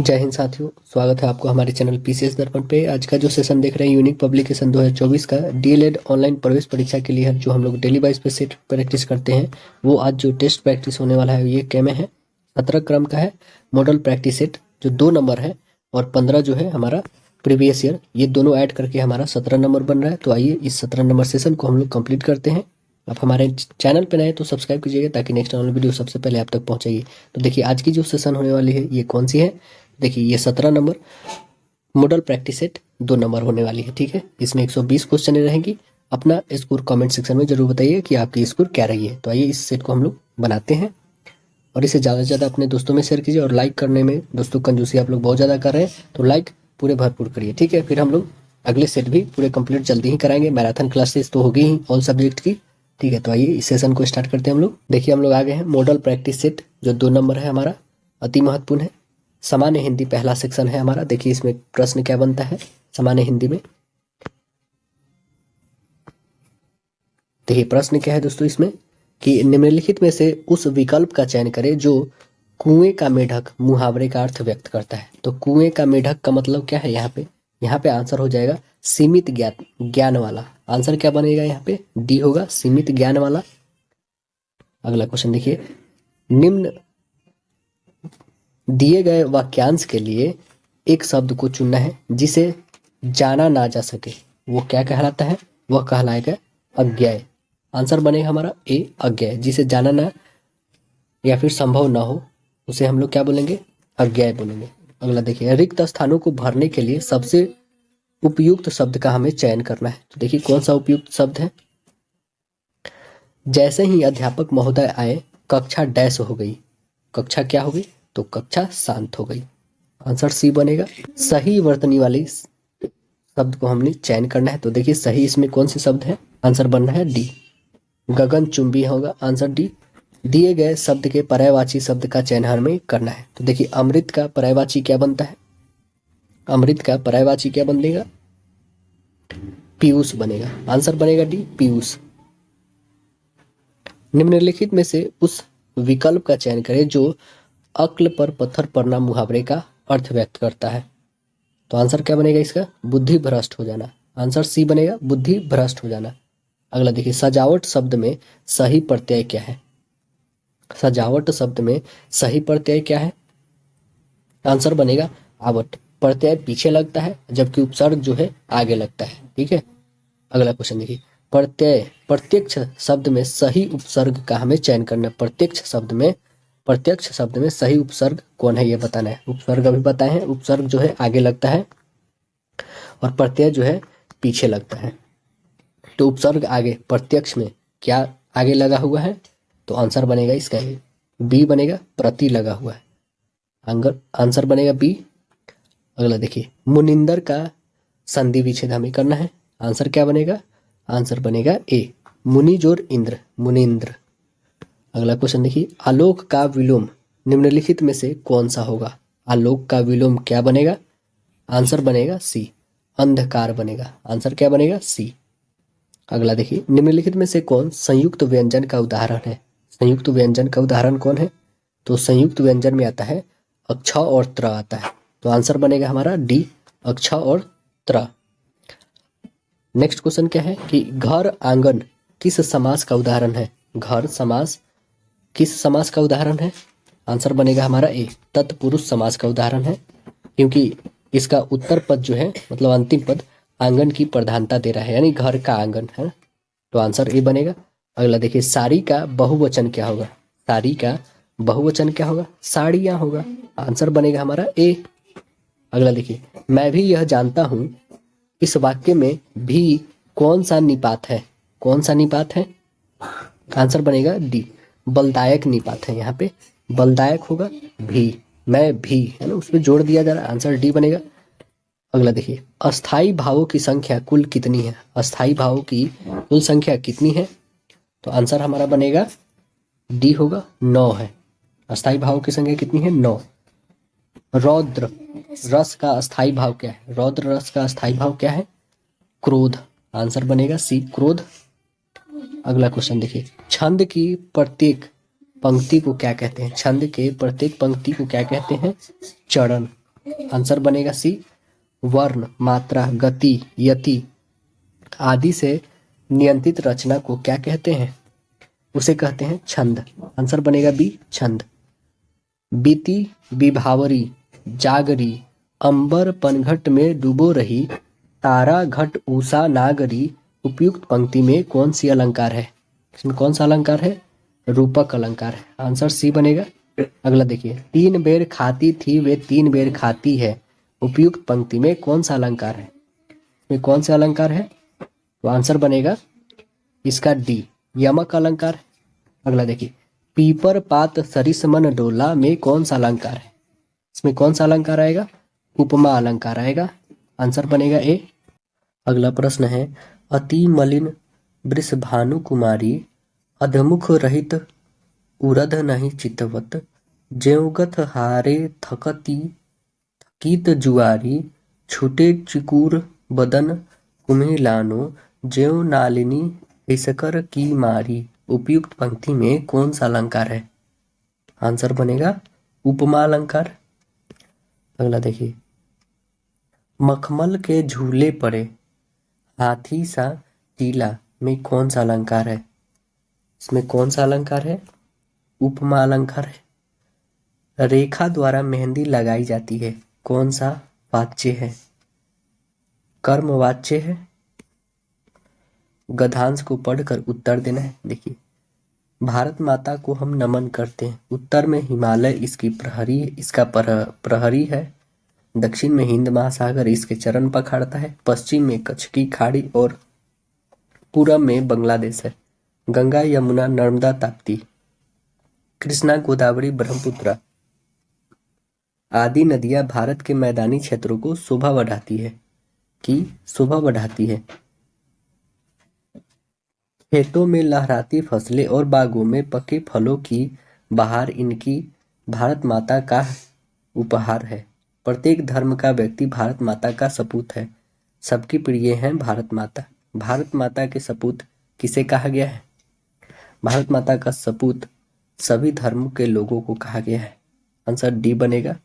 जय हिंद साथियों, स्वागत है आपको हमारे चैनल पीसीएस दर्पण पे। आज का जो सेशन देख रहे हैं यूनिक पब्लिकेशन 2024 का डीएलएड ऑनलाइन प्रवेश परीक्षा के लिए है, जो हम लोग डेली वाइज पे सेट प्रैक्टिस करते हैं। वो आज जो टेस्ट प्रैक्टिस होने वाला है ये क्या में है, 17 क्रम का है। मॉडल प्रैक्टिस सेट जो 2 नंबर है और 15 जो है हमारा प्रीवियस ईयर, ये दोनों ऐड करके हमारा 17 नंबर बन रहा है। तो आइए इस 17 नंबर सेशन को हम लोग कंप्लीट करते हैं। आप हमारे चैनल पे नए तो सब्सक्राइब कीजिएगा ताकि नेक्स्ट ऑनलाइन वीडियो सबसे पहले आप तक पहुंचाइए। तो देखिए आज की जो सेशन होने वाली है ये कौन सी है। देखिए ये 17 number model practice set 2 number होने वाली है। ठीक है, इसमें 120 क्वेश्चन रहेंगी। अपना स्कोर कमेंट सेक्शन में जरूर बताइए कि आपकी स्कोर क्या रही है। तो आइए इस सेट को हम लोग बनाते हैं और इसे ज़्यादा से ज़्यादा अपने दोस्तों में शेयर कीजिए। और लाइक करने में दोस्तों कंजूसी आप लोग बहुत ज़्यादा कर रहे हैं, तो लाइक पूरे भरपूर करिए। ठीक है, फिर हम लोग अगले सेट भी पूरे कंप्लीट जल्दी ही कराएंगे। मैराथन क्लासेस तो होगी ही ऑल सब्जेक्ट की। ठीक है, तो आइए इस सेशन को स्टार्ट करते हैं हम लोग। देखिए हम लोग आ गए हैं मॉडल प्रैक्टिस सेट जो 2 नंबर है हमारा, अति महत्वपूर्ण है। सामान्य हिंदी पहला सेक्शन है हमारा। देखिए इसमें प्रश्न क्या बनता है सामान्य हिंदी में। देखिए प्रश्न क्या है दोस्तों इसमें कि निम्नलिखित में से उस विकल्प का चयन करें जो कुएं का मेढक मुहावरे का अर्थ व्यक्त करता है। तो कुएं का मेढक का मतलब क्या है यहाँ पे आंसर हो जाएगा सीमित ज्ञान वाला। आंसर क्या बनेगा यहाँ पे, डी होगा, सीमित ज्ञान वाला। अगला क्वेश्चन देखिए, निम्न दिए गए वाक्यांश के लिए एक शब्द को चुनना है जिसे जाना ना जा सके। वो क्या कहलाता है, वह कहलाएगा अज्ञेय। आंसर बनेगा हमारा ए, अज्ञेय। जिसे जाना ना या फिर संभव ना हो उसे हम लोग क्या बोलेंगे, अज्ञेय बोलेंगे। अगला देखिए, रिक्त स्थानों को भरने के लिए सबसे उपयुक्त शब्द का हमें चयन करना है। तो देखिए कौन सा उपयुक्त शब्द है। जैसे ही अध्यापक महोदय आए कक्षा डैश हो गई। कक्षा क्या हो गई, तो कक्षा शांत हो गई। आंसर सी बनेगा। सही वर्तनी वाली शब्द को हमने चयन करना है। तो देखिए सही इसमें कौन से शब्द है, आंसर बनना है डी, गगनचुंबी होगा आंसर डी। दिए गए शब्द के पर्यायवाची शब्द का चयन हमें करना है। तो देखिए अमृत का पर्यायवाची क्या बनता है, अमृत का पर्यायवाची क्या बनेगा, पीयूष बनेगा। आंसर बनेगा डी, पीयूष। निम्नलिखित में से उस विकल्प का चयन करें जो अक्ल पर पत्थर पड़ना मुहावरे का अर्थ व्यक्त करता है। तो आंसर क्या बनेगा इसका, बुद्धि भ्रष्ट हो जाना। आंसर सी बनेगा, बुद्धि भ्रष्ट हो जाना। अगला देखिए, सजावट शब्द में सही प्रत्यय क्या है। सजावट शब्द में सही प्रत्यय क्या है, आंसर बनेगा आवट। प्रत्यय पीछे लगता है जबकि उपसर्ग जो है आगे लगता है। ठीक है, अगला क्वेश्चन देखिए, प्रत्यक्ष शब्द में सही उपसर्ग का हमें चयन करना है। प्रत्यक्ष शब्द में सही उपसर्ग कौन है ये बताना है। उपसर्ग अभी बताए हैं, उपसर्ग जो है आगे लगता है और प्रत्यय जो है पीछे लगता है। तो उपसर्ग आगे, प्रत्यक्ष में क्या आगे लगा हुआ है, तो आंसर बनेगा इसका बी बनेगा, प्रति लगा हुआ है। आंसर बनेगा बी। अगला देखिए, मुनिंदर का संधि विच्छेद हमें करना है। आंसर क्या बनेगा, आंसर बनेगा ए, मुनि जोर इंद्र, मुनिंद्र। अगला क्वेश्चन देखिए, आलोक का विलोम निम्नलिखित में से कौन सा होगा। आलोक का विलोम क्या बनेगा, आंसर बनेगा सी, अंधकार बनेगा। आंसर क्या बनेगा, सी। अगला देखिए, निम्नलिखित में से कौन संयुक्त व्यंजन का उदाहरण है। संयुक्त व्यंजन का उदाहरण कौन है, तो संयुक्त व्यंजन में आता है अक्ष और त्र आता है। तो आंसर बनेगा हमारा डी, अक्ष और त्र। नेक्स्ट क्वेश्चन क्या है कि घर आंगन किस समास का उदाहरण है। घर समास किस समास का उदाहरण है, आंसर बनेगा हमारा ए, तत्पुरुष समास का उदाहरण है। क्योंकि इसका उत्तर पद जो है मतलब अंतिम पद आंगन की प्रधानता दे रहा है, यानी घर का आंगन है। तो आंसर ए बनेगा। अगला देखिए, साड़ी का बहुवचन क्या होगा। साड़ी का बहुवचन क्या होगा, साड़ियाँ होगा। आंसर बनेगा हमारा ए। अगला देखिए, मैं भी यह जानता हूँ इस वाक्य में भी कौन सा निपात है। कौन सा निपात है, आंसर बनेगा डी, बलदायक निपात है। यहाँ पे बलदायक होगा भी, मैं भी है ना, उसमें जोड़ दिया जा रहा है। आंसर डी बनेगा। अगला देखिए, अस्थाई भावों की संख्या कुल कितनी है। अस्थाई भावों की कुल संख्या कितनी है, तो आंसर हमारा बनेगा डी होगा, 9 है। अस्थाई भावों की संख्या कितनी है, 9। रौद्र रस का अस्थाई भाव क्या है। रौद्र रस का अस्थाई भाव क्या है, क्रोध। आंसर बनेगा सी, क्रोध। अगला क्वेश्चन देखिए, छंद की प्रत्येक पंक्ति को क्या कहते हैं। छंद के प्रत्येक पंक्ति को क्या कहते हैं, चरण। आंसर बनेगा सी। वर्ण, मात्रा, गति, यति आदि से नियंत्रित रचना को क्या कहते हैं? उसे कहते हैं छंद। आंसर बनेगा बी, छंद। बीती विभावरी जागरी, अंबर पनघट में डूबो रही, तारा घट उषा नागरी, उपयुक्त पंक्ति में कौन सी अलंकार है? इसमें कौन सा अलंकार है? रूपक अलंकार है। आंसर सी बनेगा। अगला देखिए, 3 बेर खाती थी वे 3 बेर खाती है, उपयुक्त पंक्ति में कौन सा अलंकार है? इसमें कौन सा अलंकार है? तो आंसर बनेगा इसका डी, यमक अलंकार है। अगला देखिए, पीपर पात सरिस मन डोला में कौन सा अलंकार है? इसमें कौन सा अलंकार आएगा? उपमा अलंकार आएगा। आंसर बनेगा ए। अगला प्रश्न है, अति मलिन वृषभानु कुमारी, अधमुख रहित उरध नहीं चितवत, ज्योगथ हारे थकती थकीत जुआरी, छूटे चिकूर बदन कुम्हिलानो, ज्यों नालिनी इसकर की मारी, उपयुक्त पंक्ति में कौन सा अलंकार है? आंसर बनेगा उपमा अलंकार। अगला देखिए, मखमल के झूले पड़े हाथी सा टीला में कौन सा अलंकार है? इसमें कौन सा अलंकार है? उपमा अलंकार है। रेखा द्वारा मेहंदी लगाई जाती है, कौन सा वाच्य है? कर्म वाच्य है। गद्यांश को पढ़कर उत्तर देना है। देखिए, भारत माता को हम नमन करते हैं। उत्तर में हिमालय इसकी प्रहरी, इसका प्रहरी है। दक्षिण में हिंद महासागर इसके चरण पखाड़ता है। पश्चिम में कच्छ की खाड़ी और पूरब में बांग्लादेश है। गंगा यमुना नर्मदा ताप्ती कृष्णा गोदावरी ब्रह्मपुत्र आदि नदियां भारत के मैदानी क्षेत्रों को शोभा बढ़ाती है। खेतों में लहराती फसलें और बागों में पके फलों की बहार इनकी भारत माता का उपहार है। प्रत्येक धर्म का व्यक्ति भारत माता का सपूत है। सबकी प्रिय है भारत माता। भारत माता के सपूत किसे कहा गया है? भारत माता का सपूत सभी धर्मों के लोगों को कहा गया है। आंसर डी बनेगा।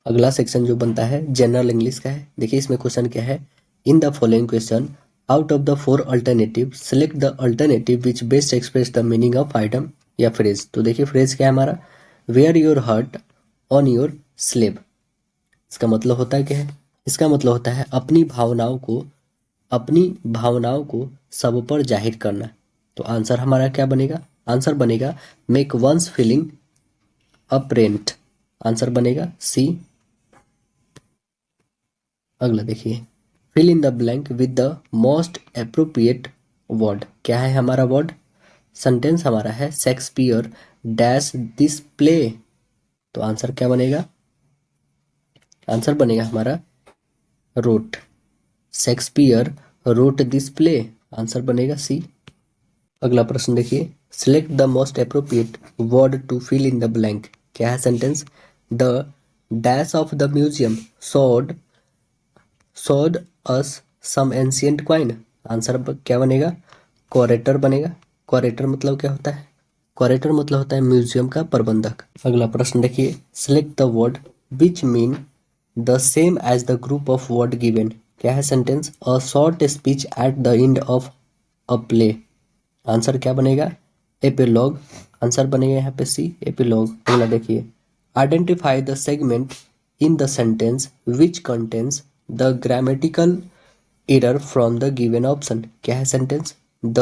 अगला सेक्शन जो बनता है जनरल इंग्लिश का है। देखिए, इसमें क्वेश्चन क्या है, in the following question out of the 4 alternative select the alternative which best express the meaning of item या फ्रेज। तो देखिए, फ्रेज क्या है हमारा, wear your heart on your sleeve. इसका मतलब होता है क्या है? इसका मतलब होता है अपनी भावनाओं को सब पर जाहिर करना। तो आंसर हमारा क्या बनेगा? आंसर बनेगा make one's feeling apparent. Answer बनेगा सी। अगला देखिए, fill in the blank with the most appropriate word. क्या है हमारा वर्ड? सेंटेंस हमारा है शेक्सपियर डैश दिस प्ले। तो आंसर क्या बनेगा? आंसर बनेगा हमारा wrote. Shakespeare wrote this play. Answer बनेगा सी। अगला प्रश्न देखिए, select the most appropriate word to fill in the blank. क्या है sentence? The dash of the museum showed us some ancient coin। Answer क्या बनेगा? क्यूरेटर बनेगा। क्यूरेटर मतलब क्या होता है? क्यूरेटर मतलब होता है म्यूजियम का प्रबंधक। अगला प्रश्न देखिए, select the word which mean the same as the group of word given. क्या है sentence? A short speech at the end of a play. Answer क्या बनेगा? एपिलॉग। आंसर बनेगा यहाँ पे सी, एपिलॉग। अगला देखिए, identify the segment in the sentence which contains the grammatical error from the given option. क्या है sentence? The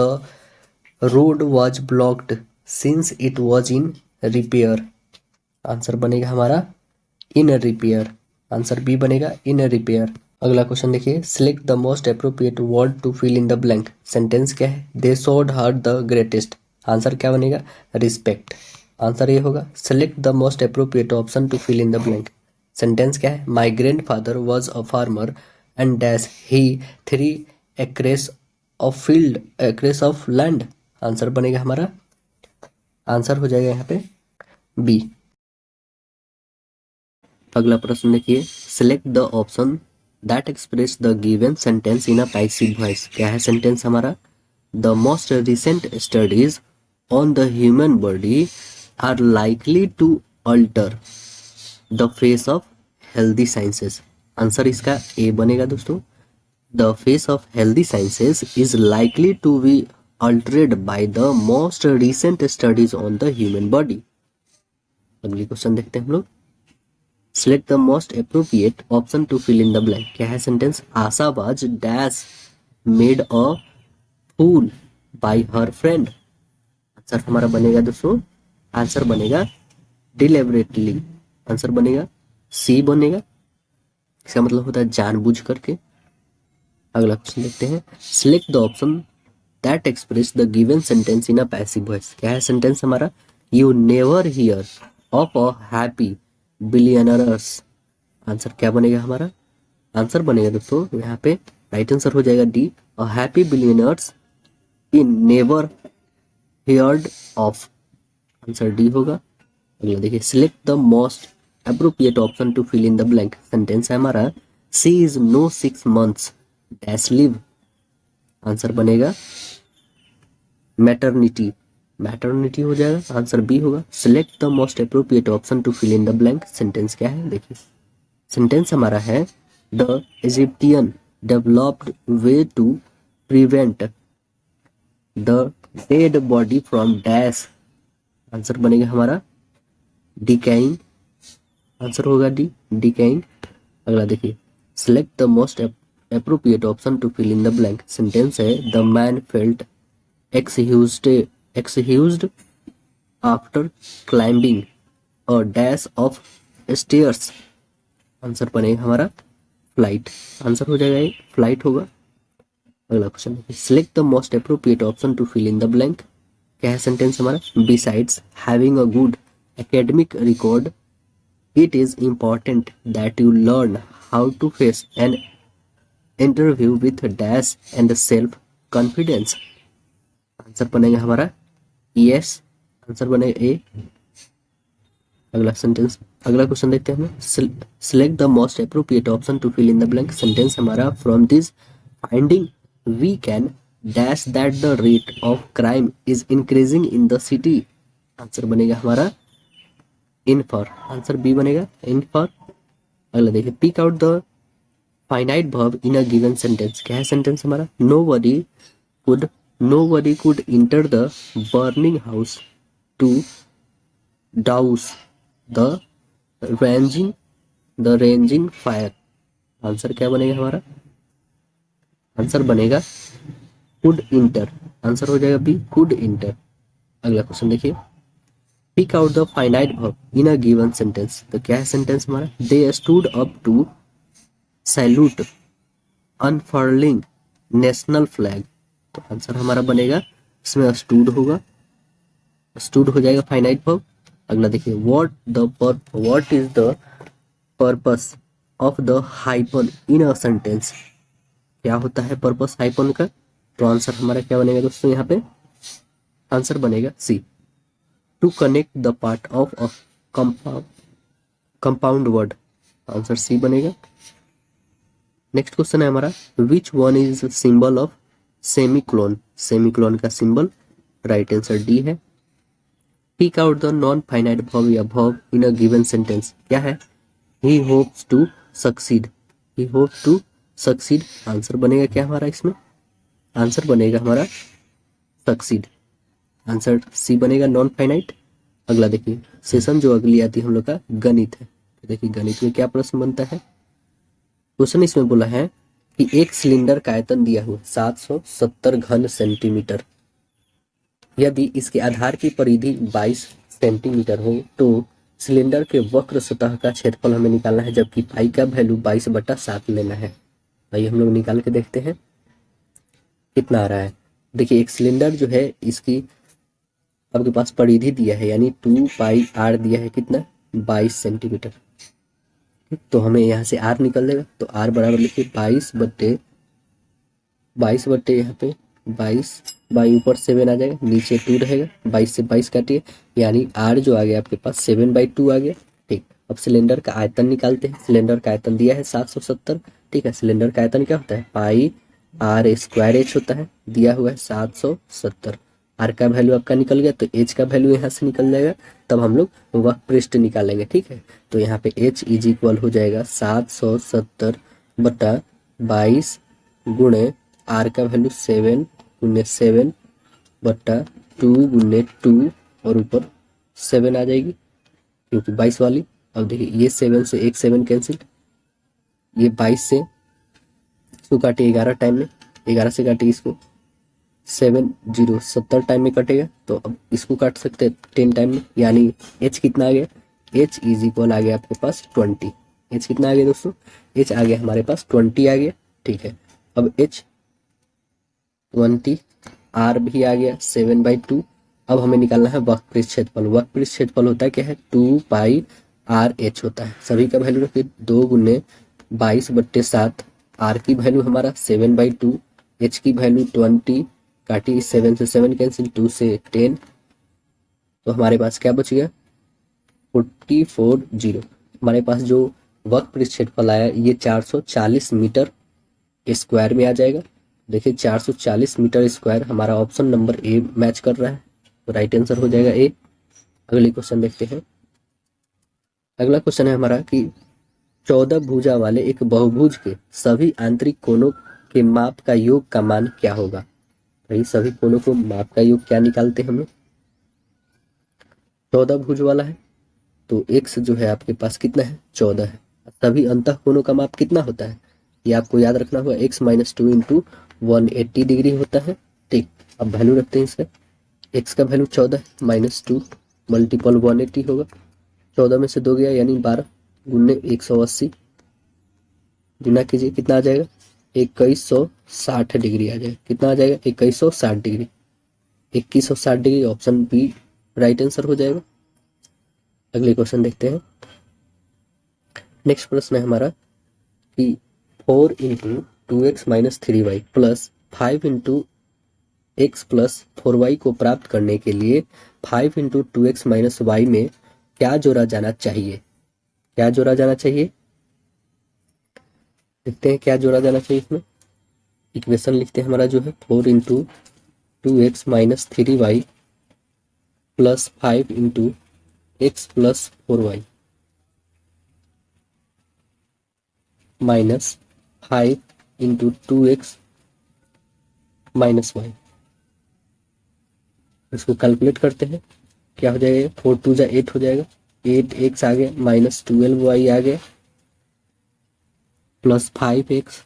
road was blocked since it was in repair. Answer बनेगा हमारा इन रिपेयर। आंसर बी बनेगा in repair. अगला question देखिए, select the most appropriate word to fill in the blank. Sentence क्या है? They showed her the greatest. आंसर क्या बनेगा? रिस्पेक्ट। आंसर ये होगा। Select the most appropriate option to fill in the blank. Sentence क्या है? My grandfather was a farmer and dash he 3 acres of land. Answer बनेगा हमारा, आंसर हो जाएगा यहाँ पे बी। अगला प्रश्न देखिए, select the option that express the given sentence in a passive voice. क्या है सेंटेंस हमारा? The most recent studies on the human body are likely to alter the face of healthy sciences. Answer इसका A बनेगा दोस्तों। The face of healthy sciences is likely to be altered by the most recent studies on the human body. अगली question देखते हैं हम लोग। Select the most appropriate option to fill in the blank. क्या है sentence? Asha was dash made a fool by her friend. Answer हमारा बनेगा दोस्तों, आंसर बनेगा डिलिबरेटली। आंसर बनेगा सी बनेगा। इसका मतलब होता है जानबूझ करके। अगला क्वेश्चन देखते हैं। Select the option that express the given sentence in a passive voice. क्या है सेंटेंस हमारा? You never hear of a happy billionaires. Answer क्या बनेगा हमारा? आंसर बनेगा दोस्तों यहाँ पे राइट आंसर हो जाएगा D, a happy billionaires in never heard of. Answer D होगा। अगला देखिए। Select the most appropriate option to fill in the blank. Sentence है हमारा she is no 6 months dash leave. Answer बनेगा मैटरनिटी, मैटरनिटी हो जाएगा। आंसर बी होगा। Select the most appropriate option to fill in the blank. Sentence क्या है देखिए। Sentence हमारा है the Egyptian developed way to prevent the dead body from dash. Answer बनेगा हमारा डिकाइंग। आंसर होगा डी, डिकाइंग। अगला देखिए। Select the most appropriate option to fill in the blank. Sentence है the man felt exhausted after climbing a dash of stairs. Answer बनेगा हमारा flight. Answer हो जाएगा ये फ्लाइट होगा। अगला क्वेश्चन देखिए। Select the most appropriate option to fill in the blank. क्या है सेंटेंस हमारा? Besides having a good academic record, it is important that you learn how to face an interview with dash and self confidence। Answer बनेगा हमारा yes. Answer बनेगा ए। अगला sentence, अगला question देखते हैं हम। Select the most appropriate option to fill in the blank. Sentence हमारा from this finding we can dash that the rate of crime is increasing in the city. Answer बनेगा हमारा in for. Answer B बनेगा इन for. अगला देखिए। Pick out the finite verb in a given sentence. क्या है sentence हमारा? Nobody could enter the burning house to douse the raging fire. Answer क्या बनेगा हमारा? आंसर बनेगा कुड इंटर। आंसर हो जाएगा बी, कुड इंटर। अगला क्वेश्चन देखिए। Pick out the finite verb in a given sentence. तो क्या है सेंटेंस हमारा? They stood up to salute unfurling national flag. तो आंसर हमारा बनेगा इसमें स्टूड होगा, स्टूड हो जाएगा फाइनाइट वर्ब। अगला देखिए। What is the purpose of the hyphen in a sentence. क्या होता है पर्पस हाइपन का? तो आंसर हमारा क्या बनेगा दोस्तों यहाँ पे? आंसर बनेगा C, to connect the part of a compound word. Answer C बनेगा। नेक्स्ट क्वेश्चन है हमारा। Which one is symbol of semicolon. Semicolon का सिंबल राइट आंसर डी है। Pick out the non finite verb या verb in a given sentence. क्या है? He hopes to succeed, he hopes to succeed. Answer बनेगा क्या हमारा इसमें? Answer बनेगा हमारा सक्सीड। आंसर सी बनेगा नॉन फाइनाइट। अगला देखिए। सेशन जो अगली आती है हम लोग का गणित है। तो देखिए गणित में क्या प्रश्न बनता है। क्वेश्चन इसमें बोला है कि एक सिलेंडर का आयतन दिया हुआ 770 घन सेंटीमीटर। यदि इसके आधार की परिधि 22 सेंटीमीटर हो तो सिलेंडर के वक्र सतह का क्षेत्रफल हमें निकालना है, जबकि पाई का वैल्यू 22/7 लेना है। आइए हम लोग निकाल के देखते हैं कितना आ रहा है। देखिए एक सिलेंडर जो है इसकी आपके पास परिधि दिया है, यानी 2πr दिया है कितना? 22 सेंटीमीटर। तो हमें यहाँ से r निकल देगा। तो r बराबर लिखिए 22/, यहाँ पे 22 बाई ऊपर 7 आ जाएगा, नीचे 2 रहेगा। 22 से 22 काटिए, यानी r जो आ गया आपके पास 7/2 आ गया। ठीक। अब सिलेंडर का आयतन निकालते हैं। सिलेंडर का आयतन दिया है 770। ठीक है। सिलेंडर का आयतन क्या होता है? पाई r² h होता है। दिया हुआ है 770। आर का वैल्यू आपका निकल गया, तो एच का वैल्यू यहाँ से निकल जाएगा, तब हम लोग वह पृष्ठ निकालेंगे। ठीक है, तो यहाँ पे एच इज इक्वल हो जाएगा 770/22 गुणे आर का वैल्यू 7 × 7 बटा 2 × 2 और ऊपर 7 आ जाएगी क्योंकि 22 वाली। अब देखिए ये 7 से एक 7 कैंसिल, ये 22 से इसको काटिए 11 टाइम में, 11 से काटिए इसको 7 0 70 टाइम में कटेगा, तो अब इसको काट सकते हैं 10 टाइम में, यानी एच कितना आ गया, एच इज इक्वल आ गया आपके पास 20। एच कितना आ गया दोस्तों, एच आ गया हमारे पास 20 आ गया। ठीक है, अब एच 20, आर भी आ गया 7/2। अब हमें निकालना है वक्र पृष्ठ क्षेत्रफल। वक्र पृष्ठ क्षेत्रफल होता है क्या है, 2πr/h होता है। सभी का वैल्यू रखिए 2 × 22/7, आर की वैल्यू हमारा 7/2, एच की वैल्यू 20, काटी 7 से 7 कैंसिल, 2 से 10, तो हमारे पास क्या बच गया 44 हमारे पास जो वक्र पृष्ठ क्षेत्रफल आया ये 440 मीटर स्क्वायर में आ जाएगा। देखिए 440 मीटर स्क्वायर हमारा ऑप्शन नंबर ए मैच कर रहा है, तो राइट आंसर हो जाएगा ए। अगले क्वेश्चन देखते हैं। अगला क्वेश्चन है हमारा कि 14 भुजा वाले एक बहुभुज के सभी आंतरिक कोणों के माप का योग का मान क्या होगा। भाई सभी कोणों को माप का योग क्या निकालते हैं हम लोग, 14 भुज वाला है तो x जो है आपके पास कितना है 14 है। सभी अंतः कोणों का माप कितना होता है ये आपको याद रखना होगा, x - 2 × 180 डिग्री होता है। ठीक, अब वैल्यू रखते हैं इसका, x का वैल्यू 14 -2 मल्टीपल 180 होगा, 14 में से 2 गया यानी 12 गुने 180 गुना कीजिए, कितना आ जाएगा 2160 डिग्री आ जाएगा। कितना आ जाएगा 2160 degree, 2160 degree option B right answer हो जाएगा। अगले क्वेश्चन देखते हैं। नेक्स्ट प्रश्न है हमारा कि 4 × 2x - 3y plus 5 × x plus 4y को प्राप्त करने के लिए 5 × 2x - y में क्या जोड़ा जाना चाहिए। क्या जोड़ा जाना चाहिए, देखते हैं क्या जोड़ा जाना चाहिए इसमें। इक्वेशन लिखते हैं हमारा जो है 4 × 2x - 3y plus 5 × x plus 4y minus 5 × 2x - y। इसको कैलकुलेट करते हैं, क्या हो जाएगा 4 × 2 = 8 हो जाएगा, 8x आ गया माइनस 12y आ गया plus 5x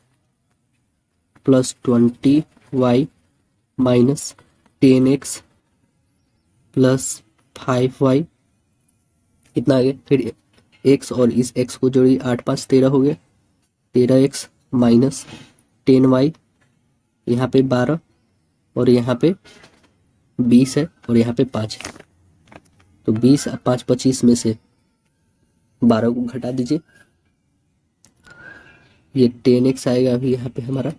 plus 20y minus 10x plus 5y कितना आ गया, फिर x और इस x को जोड़िए 8 × 5 = 13 हो गया, 13x माइनस 10y, यहाँ पे 12 और यहाँ पे 20 है और यहाँ पे 5 है, तो 20 और 5 25 में से 12 को घटा दीजिए, ये 10x आएगा अभी यहाँ पे हमारा,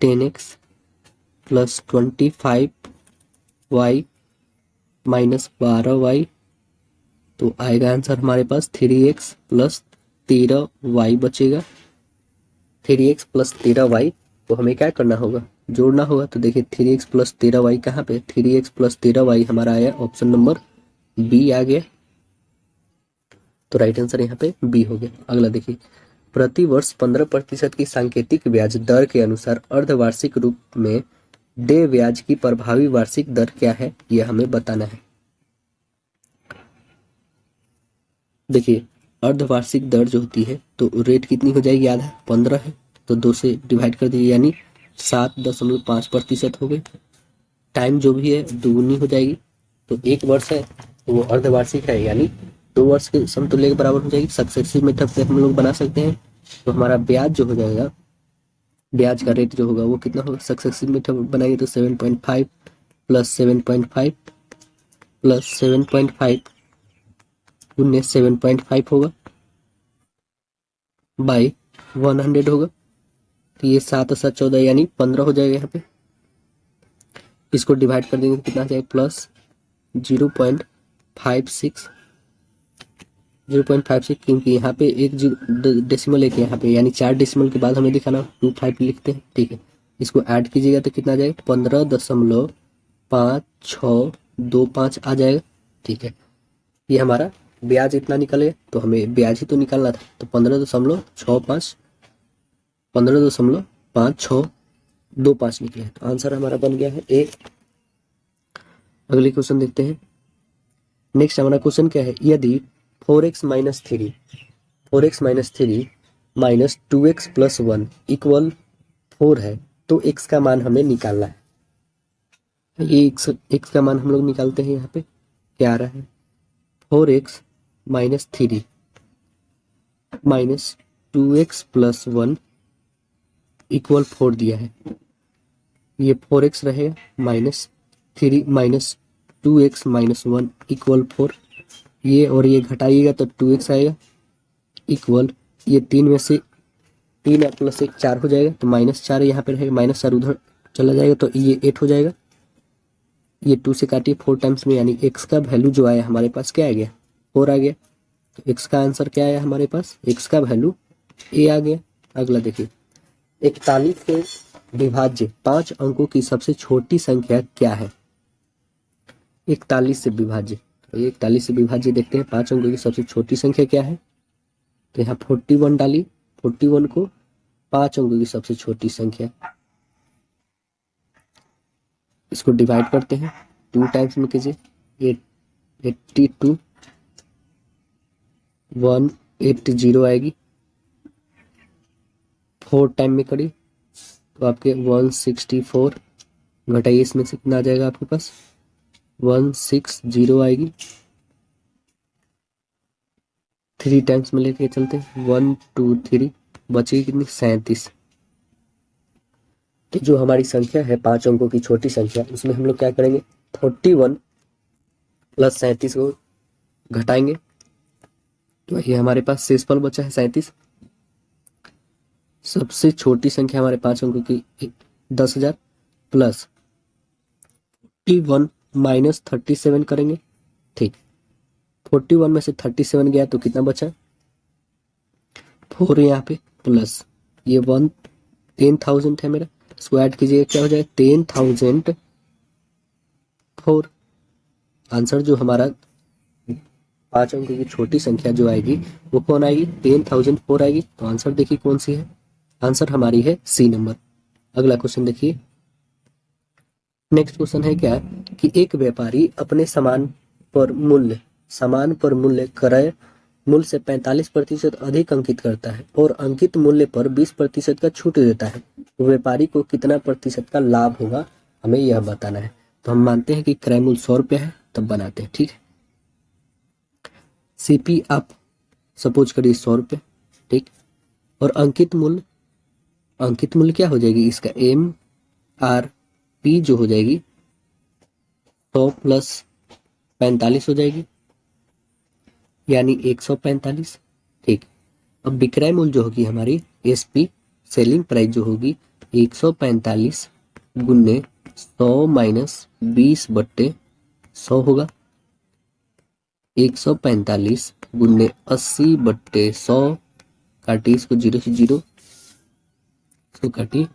x plus 25y minus 12y, तो आएगा आंसर हमारे पास 3x प्लस 13y बचेगा। 3x प्लस 13y तो हमें क्या करना होगा, जोड़ना होगा। तो देखिए 3x प्लस 13y कहाँ पे, 3x प्लस 13y हमारा आया ऑप्शन नंबर बी आ गया, तो राइट आंसर यहाँ पे बी हो गया। अगला देखिए, प्रति वर्ष 15% की सांकेतिक ब्याज दर के अनुसार अर्धवार्षिक रूप में देय ब्याज की प्रभावी वार्षिक दर क्या है, यह हमें बताना है। देखिए अर्धवार्षिक दर जो होती है तो रेट कितनी हो जाएगी, याद है 15 है, तो 2 से डिवाइड कर दीजिए यानी 7.5% हो गई। टाइम जो भी है दुगुनी हो जाएगी, तो 1 वर्ष है तो वो अर्धवार्षिक है यानी 2 वर्ष के समतुल्य के बराबर हो जाएगी। सक्सेसिव मेथड से हम लोग बना सकते हैं, तो हमारा ब्याज जो हो जाएगा, ब्याज का रेट जो होगा वो कितना होगा, सक्सेसिव मेथड बनाएंगे तो 7.5 प्लस 7.5 प्लस 7.5 गुने 7.5 होगा बाई 100 होगा, तो ये 7 और 7 14 यानी 15 हो जाएगा। यहाँ पे इसको डिवाइड कर देंगे तो कितना आ जाएगा प्लस 0.56 0.56, क्योंकि यहाँ पे एक डेसिमल एक यहाँ पे, यानी 4 डेसिमल के बाद हमें दिखाना 25 लिखते हैं। ठीक है, इसको ऐड कीजिएगा तो कितना आ जाएगा 15.5625 आ जाएगा। ठीक है, ये हमारा ब्याज इतना निकल गया, तो हमें ब्याज ही तो निकालना था, तो 15.5625 निकले। तो आंसर हमारा बन गया है ए। अगले क्वेश्चन देखते हैं। नेक्स्ट हमारा क्वेश्चन क्या है, यदि 4x minus three minus 2x plus 1 equal 4 है, तो x का मान हमें निकालना है। ये x का मान हम लोग निकालते हैं। यहाँ पे क्या आ रहा है, 4x minus three minus 2x plus 1 equal 4 दिया है। ये 4x रहेगा minus 3 minus 2x minus 1 equal 4, ये और ये घटाइएगा तो 2x आएगा इक्वल, ये 3 में से 3 प्लस 1 4 हो जाएगा, तो -4 यहाँ पे रहेगा, -4 उधर चला जाएगा तो ये 8 हो जाएगा। ये 2 से काटिए 4 टाइम्स में, यानी x का वैल्यू जो आया हमारे पास क्या आ गया 4 आ गया। तो x का आंसर क्या आया हमारे पास, x का वैल्यू a आ गया। अगला देखिए, 41 से विभाज्य 5 अंकों की सबसे छोटी संख्या क्या है। 41 से विभाज्य, तो 41 से विभाज्य देखते हैं 5 अंकों की सबसे छोटी संख्या क्या है। तो यहाँ 41 डाली, 41 को 5 अंकों की सबसे छोटी संख्या, इसको डिवाइड करते हैं 2 टाइम्स में कीजिए, 82 180 आएगी, 4 टाइम में करिए तो आपके 164, घटाइए इसमें से कितना आ जाएगा आपके पास 160 आएगी। 3 टाइम्स में लेके चलते हैं 1 2 3, बचेगी कितनी 37। तो जो हमारी संख्या है 5 अंकों की छोटी संख्या, उसमें हम लोग क्या करेंगे 41 प्लस 37 को घटाएंगे, तो ये हमारे पास शेषफल बचा है 37। सबसे छोटी संख्या हमारे 5 अंकों की 10,000 प्लस 41 माइनस 37 करेंगे। ठीक, 41 में से 37 गया तो कितना बचा 4, यहाँ पे प्लस ये 10,000 है मेरा, इसको ऐड कीजिए क्या हो जाएगा 10,004। आंसर जो हमारा 5 अंकों की छोटी संख्या जो आएगी वो कौन आएगी 10,004 आएगी। तो आंसर देखिए कौन सी है, आंसर हमारी है सी नंबर। अगला क्वेश्चन देखिए। नेक्स्ट क्वेश्चन है क्या कि एक व्यापारी अपने सामान पर मूल्य क्रय मूल्य से 45% अधिक अंकित करता है और अंकित मूल्य पर 20% का छूट देता है, तो व्यापारी को कितना प्रतिशत का लाभ होगा, हमें यह बताना है। तो हम मानते हैं कि क्रय मूल्य 100 रुपया है, तब बनाते हैं। ठीक है, सीपी आप सपोज करिए 100 रुपये, ठीक, और अंकित मूल्य क्या हो जाएगी इसका MRP जो हो जाएगी 100 प्लस 45 हो जाएगी, यानी 145। ठीक, अब विक्रय मूल्य जो होगी हमारी SP सेलिंग प्राइस जो होगी 145 गुने 100 माइनस 20/100 होगा। 145 गुने 80/100 काटी, इसको 0 से 0 इसको काटी,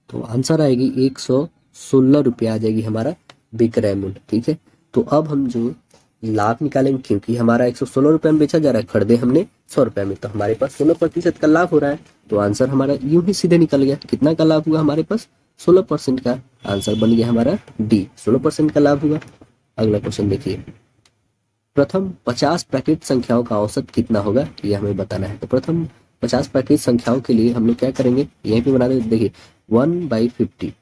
तो आंसर आएगी 116 रुपया आ जाएगी हमारा विक्रय मूल्य। ठीक है, तो अब हम जो लाभ निकालेंगे, क्योंकि हमारा 116 रुपये में बेचा जा रहा है, खरीदे हमने 100 रुपये में, तो हमारे पास 16% का लाभ हो रहा है। तो आंसर हमारा यूं ही सीधे निकल गया, कितना का लाभ हुआ हमारे पास 16% का। आंसर बन गया हमारा डी, 16% का लाभ हुआ। अगला क्वेश्चन देखिए, प्रथम 50 पैकेट संख्याओं का औसत कितना होगा, ये हमें बताना है। तो प्रथम 50 पैकेट संख्याओं के लिए हम लोग क्या करेंगे, यहीं पे बना देते, देखिए 1/50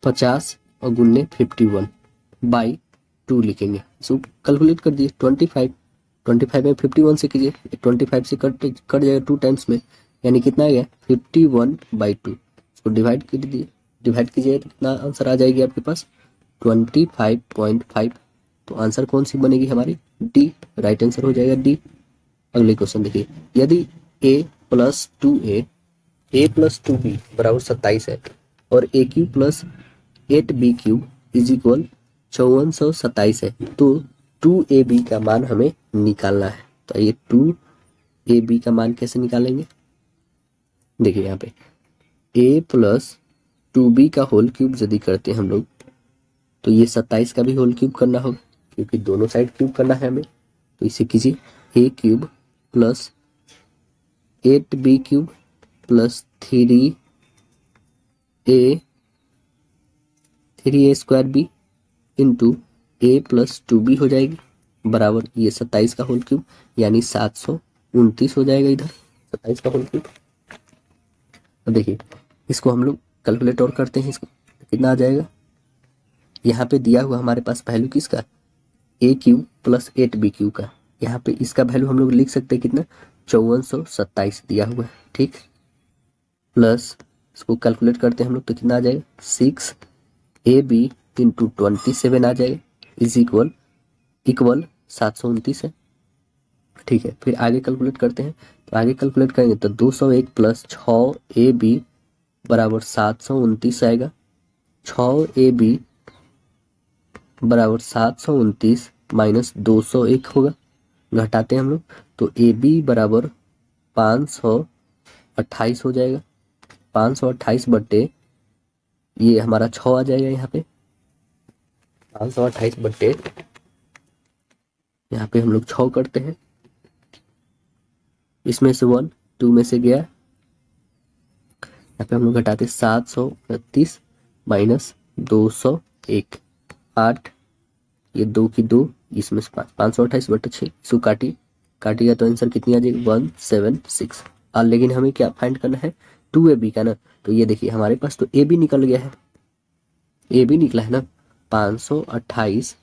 50 और गुन्ने 51/2 लिखेंगे। इसको कैलकुलेट कर दिए 25 में 51 से कीजिए, 25 से कट जाएगा 2 टाइम्स में, यानी कितना आ गया 51/2। इसको डिवाइड कीजिए तो कितना आंसर आ जाएगी आपके पास 25.5। तो आंसर कौन सी बनेगी हमारी डी, राइट आंसर हो जाएगा डी। अगले क्वेश्चन देखिए, यदि a प्लस 2b बराबर 27 है और AQ plus 8BQ is equal 5427 है, तो 2ab का मान हमें निकालना है। तो ये 2ab का मान कैसे निकालेंगे, देखिए यहाँ पे a प्लस 2b का होल क्यूब यदि करते हैं हम लोग, तो ये 27 का भी होल क्यूब करना होगा, क्योंकि दोनों साइड क्यूब करना है हमें। तो इसे कीजिए a cube plus 8b cube plus 3a square B into a plus 2b हो जाएगी, बराबर ये 27 का होल क्यूब यानी 729 हो जाएगा इधर 27 का होल क्यूब। तो देखिए इसको हम लोग कैलकुलेट और करते हैं, इसको कितना आ जाएगा। यहाँ पे दिया हुआ हमारे पास वैल्यू किसका, a cube plus 8b cube का। यहाँ पे इसका वैल्यू हम लोग लिख सकते हैं कितना, 5427 दिया हुआ है, ठीक। प्लस इसको कैलकुलेट करते हैं हम लोग तो कितना आ जाएगा, 6ab इंटू 27 आ जाएगा इज इक्वल 729 है, ठीक है। फिर आगे कैलकुलेट करते हैं, तो आगे कैलकुलेट करेंगे तो 201 प्लस 6ab बराबर 729 आएगा। 6ab बराबर 729 माइनस 201 होगा, घटाते हैं हम लोग तो ab बराबर 528 हो जाएगा। 528 बट्टे ये हमारा 6 आ जाएगा, यहाँ पे 528 बट्टे यहाँ पे हम लोग 6 करते हैं, इसमें से 1 2 में से गया, यहाँ पे हम लोग घटाते 729 माइनस 201 8, ये 2 की 2, इसमें से 528 बटे 6, इसको काटिएगा तो आंसर कितनी आ जाएगी 176। और लेकिन हमें क्या फाइंड करना है 2ab का ना, तो ये देखिए हमारे पास तो ab निकल गया है, ab निकला है ना 528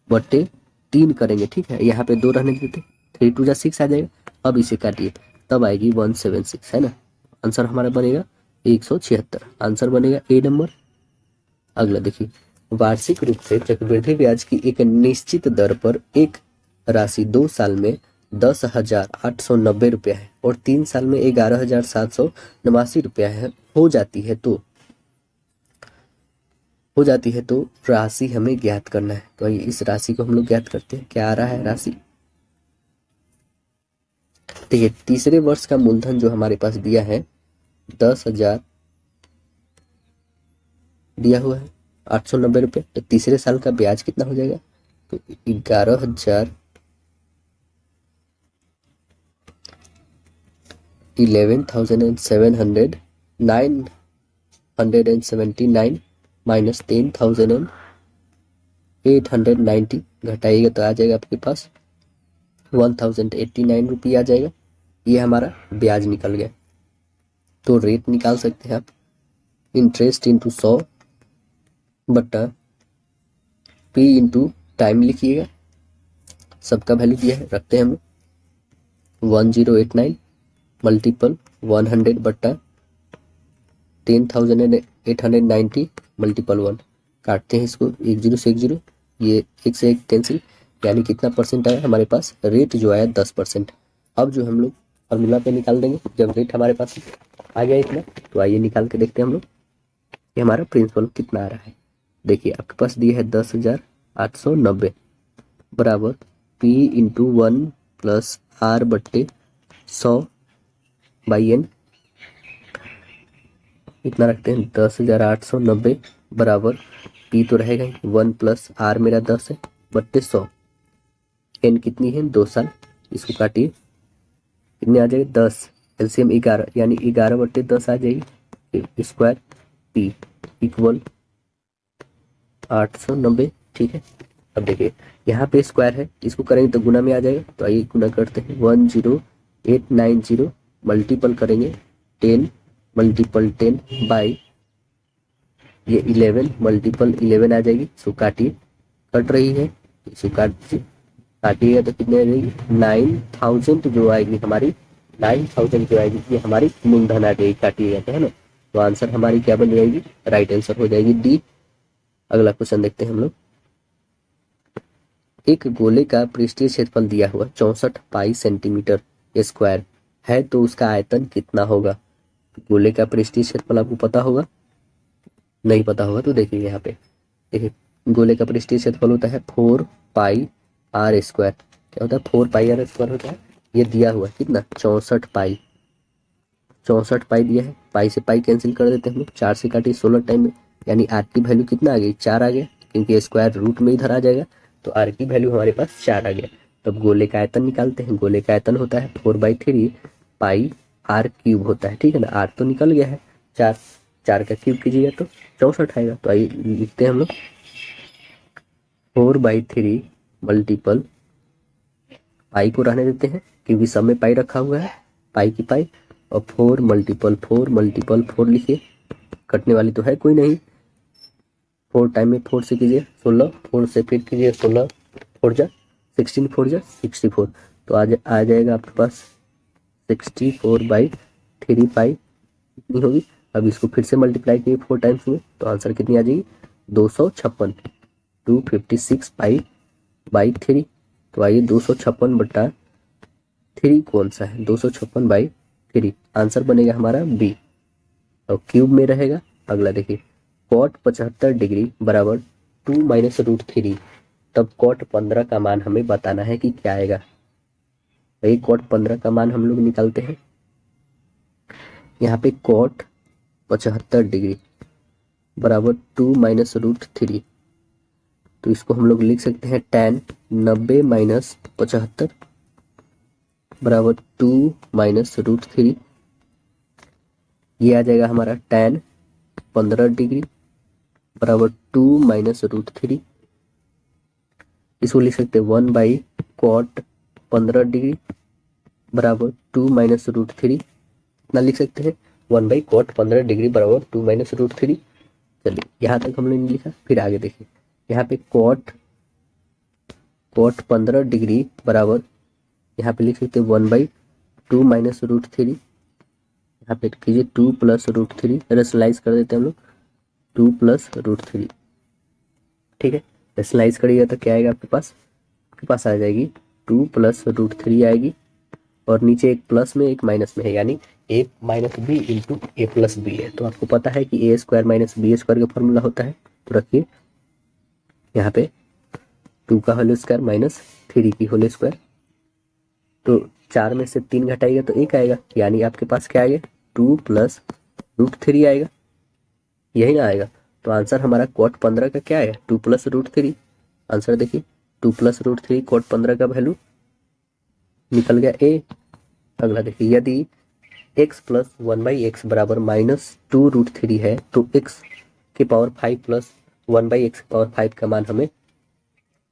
बटे 3 करेंगे, ठीक है। यहाँ पे 2 रहने देते, 3 2 जा 6 आ जाएगा। अब इसे काटिए तब आएगी 176, है ना। आंसर हमारा बनेगा 176, आंसर बनेगा ए नंबर। अगला देखिए, वार्षिक रूप से चक्रवृद्धि ब्याज की एक निश्चित दर पर एक राशि 2 साल में 10,890 रुपया है और 3 साल में 11,789 रुपया है हो जाती है तो राशि हमें ज्ञात करना है। तो आइए इस राशि को हम लोग ज्ञात करते हैं, क्या आ रहा है राशि। देखिए तीसरे वर्ष का मूलधन जो हमारे पास दिया है 10,000 दिया हुआ है 890 रुपये, तो तीसरे साल का ब्याज कितना हो जाएगा, तो 11,779 माइनस 10,890 घटाइएगा तो आ जाएगा आपके पास 1,089 रुपये आ जाएगा। ये हमारा ब्याज निकल गया। तो रेट निकाल सकते हैं आप, इंटरेस्ट इंटू 100 बट्टा पी इंटू टाइम लिखिएगा, सबका वैल्यू दिया है, रखते हैं हम 1089 मल्टीपल 100 बट्टा 10,890 मल्टीपल 1, काटते हैं इसको 1 0 से 1 0, ये 1 से 1 कैंसिल, यानी कितना परसेंट आया हमारे पास, रेट जो आया 10%। अब जो हम लोग फॉर्मूला पे निकाल देंगे, जब रेट हमारे पास आ गया इतना, तो आइए निकाल के देखते हैं हम लोग कि हमारा प्रिंसिपल कितना आ रहा है। देखिए आपके पास दिया है 10,890 बराबर P इंटू 1 प्लस R बट्टे 100 बाई N, इतना रखते हैं 10,890 बराबर P तो रहेगा ही, 1 प्लस R मेरा 10 है बट्टे 100, N कितनी है 2 साल, इसको काटिए कितने आ जाएगा 10, एलसीएम 11 यानी 11 बट्टे 10 आ जाएगी, स्क्वायर P इक्वल 890, ठीक है। अब देखिए यहाँ पे स्क्वायर है, इसको करेंगे तो गुना में आ जाएगा, तो आइए गुना करते हैं 10890 मल्टीपल करेंगे 10 मल्टीपल 10 बाई ये 11 मल्टीपल 11 आ जाएगी, इसको काटिए, कट रही है इसको काटिएगा तो कितने आ जाएगी 9,000 जो आएगी हमारी, 9,000 जो आएगी ये हमारी मूलधन आ जाएगी, काटिएगा तो, है ना। तो आंसर हमारी क्या बन जाएगी, राइट आंसर हो जाएगी डी। अगला क्वेश्चन देखते हैं हम लोग। एक गोले का पृष्ठीय क्षेत्रफल दिया हुआ 64 पाई सेंटीमीटर स्क्वायर है तो उसका आयतन कितना होगा। गोले का पृष्ठीय क्षेत्रफल आपको पता होगा, नहीं पता होगा तो देखिए यहाँ पे देखिए गोले का पृष्ठीय क्षेत्रफल होता है 4 पाई आर स्क्वायर, क्या होता है 4 पाई आर स्क्वायर होता है। ये दिया हुआ है कितना 64 पाई, 64 पाई दिया है। पाई से पाई कैंसिल कर देते हैं हम लोग, 4 से काटिए 16 टाइम में, यानी आर की वैल्यू कितना आ गई 4 आ गया, क्योंकि स्क्वायर रूट में इधर आ जाएगा तो आर की वैल्यू हमारे पास 4 आ गया। तब गोले का आयतन निकालते हैं। गोले का आयतन होता है 4/3 पाई आर क्यूब होता है, ठीक है ना। आर तो निकल गया है 4, 4 का क्यूब कीजिएगा तो 64 आएगा। तो आइए लिखते हैं हम लोग 4/3 मल्टीपल पाई को रहने देते हैं क्योंकि सब में पाई रखा हुआ है, पाई की पाई, और 4 × 4 लिखिए, कटने वाली तो है कोई नहीं। 4 टाइम में 4 से कीजिए 16, 4 से फिर कीजिए 16, 4 जा 16, 4 जा 64, तो आ जाएगा आपके पास 64/3 पाई कितनी होगी। अब इसको फिर से मल्टीप्लाई कीजिए 4 टाइम्स में, तो आंसर कितनी आ जाएगी 256, 256 पाई/3। तो आइए 256/3 कौन सा है, 256/3 आंसर बनेगा हमारा बी, और क्यूब में रहेगा। अगला देखिए कॉट 75 डिग्री बराबर 2 - √3, तब कॉट 15 का मान हमें बताना है कि क्या आएगा। वही कॉट 15 का मान हम लोग निकालते हैं। यहाँ पे कॉट 75 डिग्री बराबर 2 - √3, तो इसको हम लोग लिख सकते हैं tan 90 - 75 बराबर 2 - √3। ये आ जाएगा हमारा tan 15 डिग्री बराबर 2 - √3। इसको लिख सकते हैं 1/cot 15 डिग्री बराबर 2 - √3। इतना लिख सकते हैं 1/cot 15 डिग्री बराबर 2 - √3। चलिए यहाँ तक हमने नहीं लिखा, फिर आगे देखिए यहाँ पे cot 15 डिग्री बराबर, यहाँ पे लिख सकते हैं 1/2 - √3। यहाँ पे कीजिए 2 + √3, रेशनलाइज कर देते हैं हम लोग 2 + √3, ठीक है। रेशनलाइज करिएगा तो क्या आएगा आपके पास आ जाएगी 2 + √3 आएगी, और नीचे एक प्लस में एक माइनस में है, यानी a - b × a + b है। तो आपको पता है कि a² - b² का फॉर्मूला होता है, तो रखिए यहाँ पे 2 का होल स्क्वायर माइनस 3 की होल स्क्वायर, तो 4 में से 3 घटाइएगा तो 1 आएगा, यानी आपके पास क्या आएगा 2 + √3 आएगा, यही ना आएगा। तो आंसर हमारा cot 15 का क्या है 2 + √3। आंसर देखिए 2 + √3 cot 15 का वैल्यू निकल गया a। अगला देखिए यदि x + 1/x बराबर -2√3 है तो x की पावर 5 + 1/x की पावर 5 का मान हमें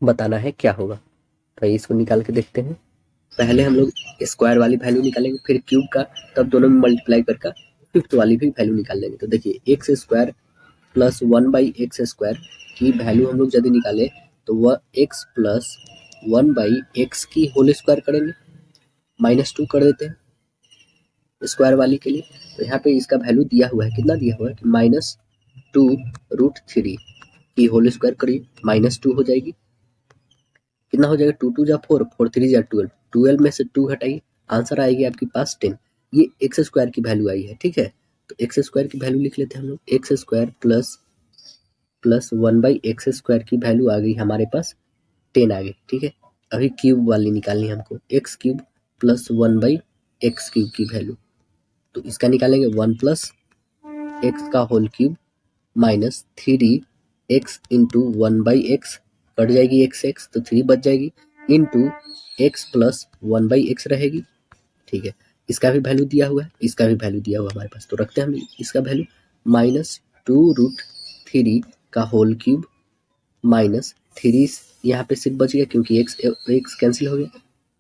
बताना है क्या होगा। तो इसको निकाल के देखते हैं। पहले हम लोग स्क्वायर वाली वैल्यू निकालेंगे, फिर क्यूब का, तब दोनों में मल्टीप्लाई करके फिफ्थ वाली भी वैल्यू निकाल लेंगे। तो देखिए x² + 1/x² की वैल्यू हम लोग यदि निकाले तो वह x + 1/x की होल स्क्वायर करेंगे, -2 कर देते हैं स्क्वायर वाली के लिए। तो यहाँ पे इसका वैल्यू दिया हुआ है, कितना दिया हुआ है कि -2√3 की होल स्क्वायर करिए, -2 हो जाएगी, कितना हो जाएगा 2 × 2 = 4, 4 × 3 = 12, 12 में से 2 घटाइए, आंसर आएगी आपके पास 10। ये x² की वैल्यू आई है, ठीक है। तो x² की वैल्यू लिख लेते हैं हम लोग, x² + 1/x² की वैल्यू आ गई हमारे पास 10 आ गई, ठीक है। अभी क्यूब वाली निकालनी है हमको, x³ + 1/x³ की वैल्यू, तो इसका निकालेंगे 1 + x का whole cube minus 3x × 1/x, cut जाएगी x तो 3 बच जाएगी, इंटू x + 1/x रहेगी, ठीक है। इसका भी वैल्यू दिया हुआ है, इसका भी वैल्यू दिया हुआ हमारे पास, तो रखते हैं हम इसका वैल्यू -2√3 का होल क्यूब माइनस 3 यहाँ पे सिर्फ बच गया क्योंकि x कैंसिल हो गया,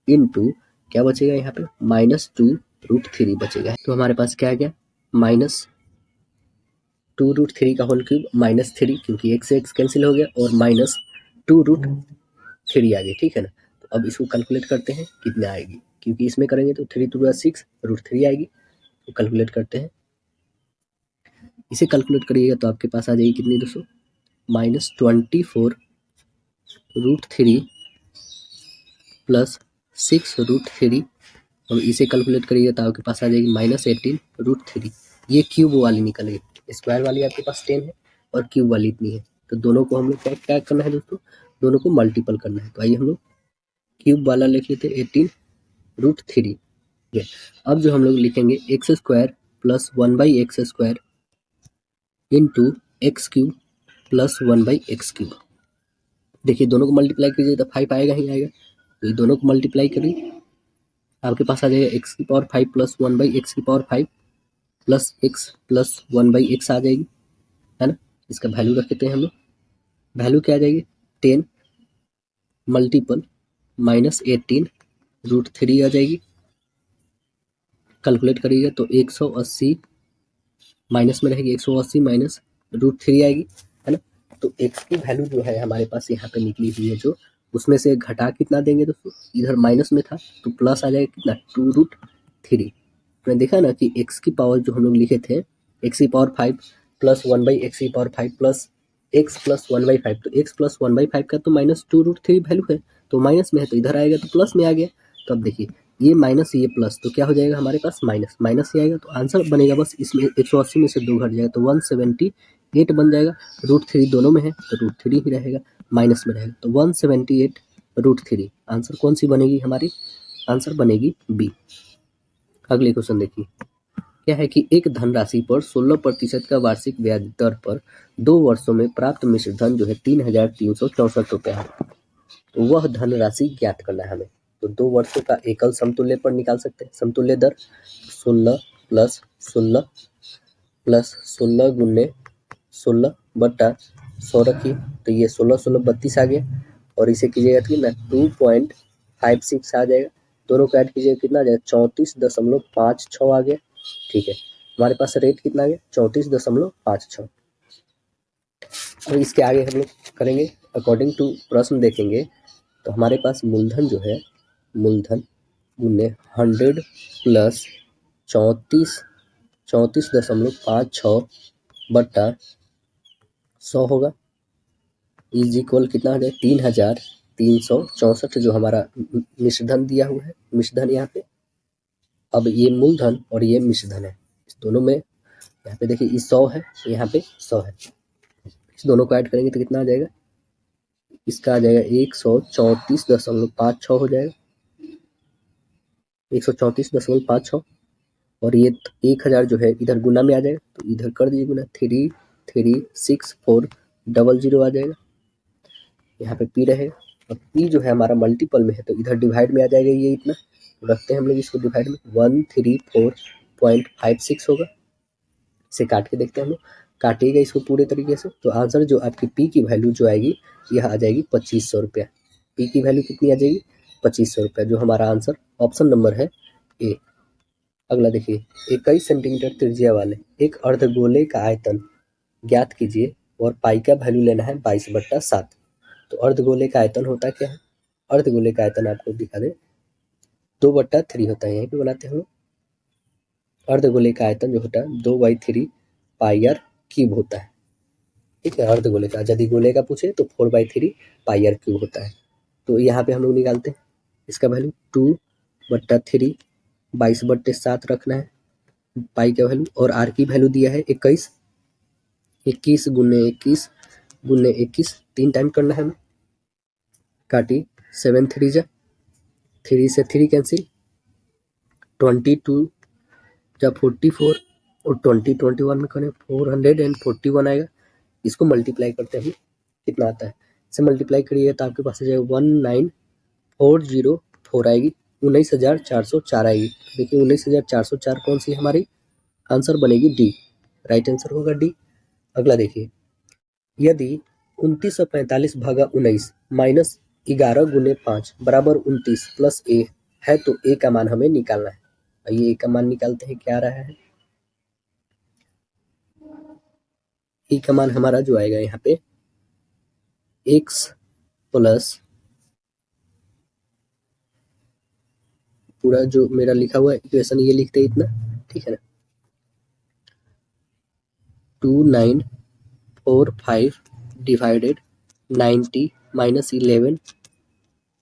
इंटू क्या बचेगा यहाँ पे -2√3 बचेगा। तो हमारे पास क्या आ गया -2√3 का होल क्यूब -3 क्योंकि x से x कैंसिल हो गया, और -2√3 आ गई, ठीक है ना। तो अब इसको कैलकुलेट करते हैं कितना आएगी, क्योंकि इसमें करेंगे तो 3 × 2 = 6 √3 आएगी। तो कैलकुलेट करते हैं, इसे कैलकुलेट करिएगा तो आपके पास आ जाएगी कितनी दोस्तों -24√3 + 6√3। अब इसे कैलकुलेट करिएगा तो आपके पास आ जाएगी -18√3। ये क्यूब वाली निकल गई, स्क्वायर वाली आपके पास 10 है और क्यूब वाली इतनी है, तो दोनों को हम लोग क्या करना है दोस्तों दोनों को मल्टीपल करना है। तो आइए हम लोग क्यूब वाला लिख लेते हैं 18√3। अब जो हम लोग लिखेंगे x square plus 1/x² into X cube plus 1/x³। देखिए दोनों को मल्टीप्लाई कीजिए तो 5 आएगा ही आएगा, तो ये दोनों को मल्टीप्लाई करिए, आपके पास आ जाएगा x⁵ plus 1/x⁵ plus x plus 1/x आ जाएगी, है ना। इसका वैल्यू रख देते हैं हम लोग। वैल्यू क्या आ जाएगी 10 मल्टीपल माइनस 18√3 आ जाएगी। कैलकुलेट करिएगा तो 180 माइनस में रहेगी, 180 माइनस √3 आएगी, है ना। तो x की वैल्यू जो है हमारे पास यहाँ पे निकली हुई है, जो उसमें से घटा कितना देंगे दोस्तों, इधर माइनस में था तो प्लस आ जाएगा कितना 2√3। आपने देखा ना कि x की पावर जो हम लोग लिखे थे x⁵ plus 1/x⁵ plus x plus 1/5, तो x प्लस 1/5 का तो माइनस 2√3 वैल्यू है, तो माइनस में है तो इधर आएगा तो प्लस में आ गया। तो अब देखिए ये माइनस ये प्लस, तो क्या हो जाएगा हमारे पास माइनस माइनस ही आएगा, तो आंसर बनेगा बस इसमें 180 में से 2 घट जाएगा तो 178 बन जाएगा। √3 दोनों में है तो √3 ही रहेगा, माइनस में रहेगा तो 178√3। आंसर कौन सी बनेगी हमारी, आंसर बनेगी बी। अगले क्वेश्चन देखिए क्या है कि एक धनराशि पर 16% का वार्षिक ब्याज दर पर 2 वर्षों में प्राप्त मिश्र धन जो है 3,364 रुपया है। तो वह धनराशि ज्ञात करना है हमें। तो 2 वर्षों का एकल समतुल्य पर निकाल सकते हैं। समतुल्य दर 16 प्लस 16 प्लस 16 गुने 16 बटा 100 रखिए, तो ये 16 16 32 आ गया, और इसे कीजिएगा कितना 2.56 आ जाएगा। दोनों को ऐड कीजिएगा कितना आ जाएगा 34.56 आ गया। ठीक है, हमारे पास रेट कितना आ गया 34.56। और इसके आगे हम लोग करेंगे अकॉर्डिंग टू प्रश्न देखेंगे, तो हमारे पास मूलधन जो है मूलधन गुने 100 प्लस 34.56 बटा 100 होगा, इज इक्वल कितना आ जाए 3,364 जो हमारा मिश्रधन दिया हुआ है, मिश्रधन यहाँ पे। अब ये मूलधन और ये मिश्रधन है, इस दोनों में यहाँ पे देखिए ये 100 है, यहाँ पे 100 है, इस दोनों को ऐड करेंगे तो कितना आ जाएगा, इसका आ जाएगा 134.56 हो जाएगा, 134.56। और ये 1000 जो है इधर गुना में आ जाएगा, तो इधर कर दीजिए गुना, 3,36400 आ जाएगा। यहाँ पे पी रहेगा, अब पी जो है हमारा मल्टीपल में है तो इधर डिवाइड में आ जाएगा, ये इतना तो रखते हैं हम लोग इसको डिवाइड में, 134.56 होगा। इसे काट के देखते हैं हम लोग, काटिएगा इसको पूरे तरीके से, तो आंसर जो आपकी पी की वैल्यू जो आएगी यह आ जाएगी 2500 रुपया। पी की वैल्यू कितनी आ जाएगी 2500 रुपया, जो हमारा आंसर ऑप्शन नंबर है ए। अगला देखिए 21 सेंटीमीटर त्रिज्या वाले एक अर्धगोले का आयतन ज्ञात कीजिए और पाई का वैल्यू लेना है 22/7। तो अर्धगोले का आयतन होता क्या है, अर्धगोले का आयतन आपको दिखा दे 2/3 होता है, यहीं पे बनाते हैं हम लोग। अर्धगोले का आयतन जो होता है 2/3 पाई क्यूब होता है, ठीक है। अर्धगोले का, यदि गोले का पूछे तो 4/3 पाई क्यूब होता है। तो यहाँ पे हम लोग निकालते हैं इसका वैल्यू 2/3 22/7 रखना है पाई का वैल्यू, और आर की वैल्यू दिया है 21, 21 गुने 21 गुने 21 3 टाइम करना है हमें। काटी 7 3 जा 3 से 3 कैंसिल, 22 जा 44 और 20 में करें 441 आएगा। इसको मल्टीप्लाई करते हैं कितना आता है, इसे मल्टीप्लाई करिए तो आपके पास आ जाएगा 19404 आएगी, 19,404 आएगी। देखिए 19,404 कौन सी हमारी आंसर बनेगी डी, राइट आंसर होगा डी। अगला देखिए यदि 2945 भागा 19 माइनस 11 गुने 5 बराबर 29 प्लस ए है तो ए का मान हमें निकालना है। आइए ए का मान निकालते हैं, क्या आ रहा है, ए का मान हमारा जो आएगा यहाँ पे x प्लस पूरा जो मेरा लिखा हुआ इक्वेशन ये लिखते हैं इतना, ठीक है ना, 2945 divided 90 minus 11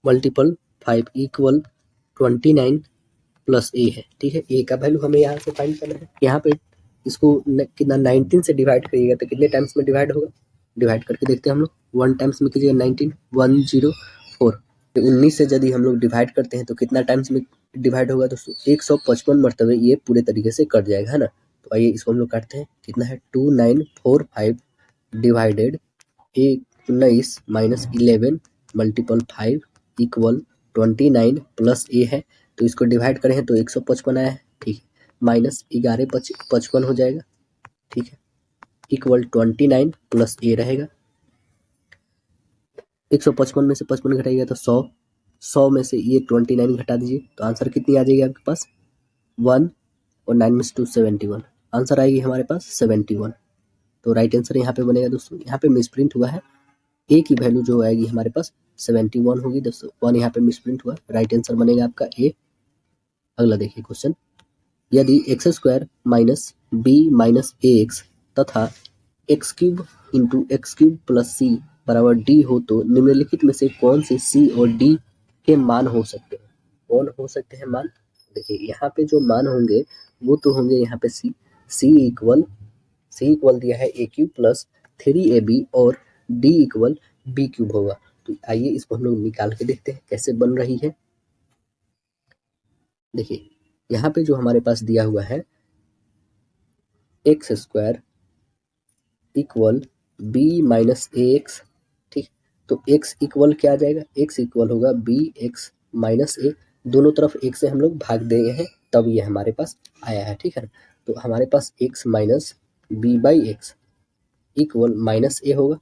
multiple 5 equal 29 plus A है, ठीक है। ए का वैल्यू हमें यहाँ से फाइंड करना है। यहाँ पे इसको कितना 19 से डिवाइड करिएगा तो कितने टाइम्स में डिवाइड होगा, डिवाइड करके देखते हैं हम लोग। 1 टाइम्स में कीजिएगा 19, 104। तो 19 से यदि हम लोग डिवाइड करते हैं तो कितना टाइम्स में डिवाइड होगा दोस्तों? 155 मरतबे ये पूरे तरीके से कट जाएगा, है ना। तो आइए इसको हम लोग काटते हैं। कितना है? 2945 divided 19 minus 11 multiple 5 equal 29 plus A है, तो इसको डिवाइड करें हैं तो 155 आया है, ठीक है। माइनस 11 55 हो जाएगा, ठीक है, इक्वल 29 प्लस ए रहेगा। 155 में से 55 घटाइएगा तो 100, 100 में से ये 29 घटा दीजिए तो आंसर कितनी आ जाएगी आपके पास? 1 और 9 में से 2 71। आंसर आएगी हमारे पास 71। तो राइट आंसर यहाँ पे बनेगा दोस्तों। यहाँ पे मिसप्रिंट हुआ है, ए की वैल्यू जो आएगी हमारे पास 71 होगी दोस्तों, 1 यहाँ पे मिसप्रिंट हुआ। राइट आंसर बनेगा आपका ए। अगला देखिए क्वेश्चन। यदि X square minus B minus A X तथा X cube into X cube plus C बराबर डी हो तो निम्नलिखित में से कौन से सी और डी के मान हो सकते हैं? कौन हो सकते हैं मान? देखिए यहाँ पे जो मान होंगे वो तो होंगे यहाँ पे सी इक्वल दिया है ए क्यूब प्लस 3ab और डी इक्वल बी क्यूब होगा। तो आइए इसको हम लोग निकाल के देखते हैं कैसे बन रही है। देखिए यहाँ पे जो हमारे पास दिया हुआ है X square equal B minus A X, ठीक। तो एक्स इक्वल क्या आ जाएगा? एक्स इक्वल होगा बी एक्स माइनस ए, दोनों तरफ एक से हम लोग भाग दे हैं तब ये हमारे पास आया है, ठीक है ना। तो हमारे पास X minus B by X equal minus A होगा।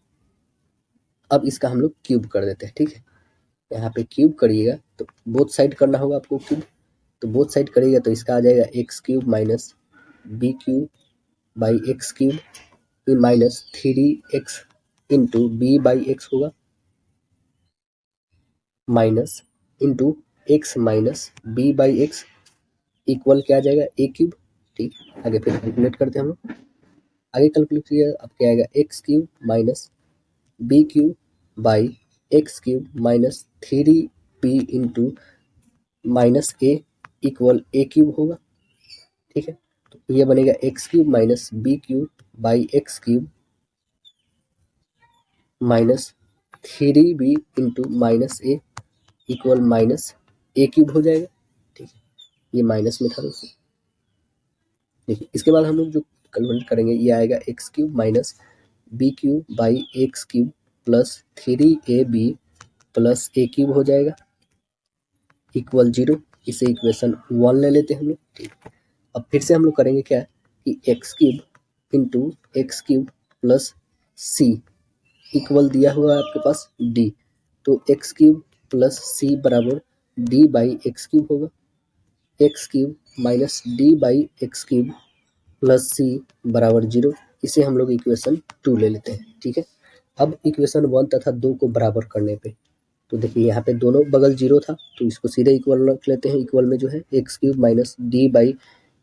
अब इसका हम लोग क्यूब कर देते हैं, ठीक है। यहाँ पे क्यूब करिएगा तो बोथ साइड करना होगा आपको क्यूब, तो बोथ साइड करिएगा तो इसका आ जाएगा x cube minus B cube by x cube minus 3x into B by X होगा minus into X minus B by X equal क्या आ जाएगा? ए क्यूब, ठीक। आगे फिर कैलकुलेट करते हैं हम लोग। आगे कैलकुलेट किया अब क्या आएगा? X cube minus B cube by x cube minus 3b into minus A equal A cube होगा, ठीक है। तो ये बनेगा x cube minus B cube by x cube minus 3b into minus A equal minus A cube हो जाएगा, ठीक है। ये माइनस में था दोस्तों। देखिए इसके बाद हम लोग जो कन्वर्ट करेंगे ये आएगा x cube minus B cube by x cube plus 3ab plus A cube हो जाएगा इक्वल 0। इसे इक्वेशन 1 ले लेते हैं हम लोग, ठीक। अब फिर से हम लोग करेंगे क्या कि X cube into X cube plus C equal दिया हुआ है आपके पास डी, तो एक्स क्यूब प्लस सी बराबर डी बाई एक्स क्यूब होगा। X cube minus D by x cube plus C बराबर 0। इसे हम लोग इक्वेशन 2 ले लेते हैं, ठीक है। अब इक्वेशन 1 तथा 2 को बराबर करने पे तो देखिए यहाँ पे दोनों बगल 0 था तो इसको सीधे इक्वल रख लेते हैं। इक्वल में जो है x cube minus D by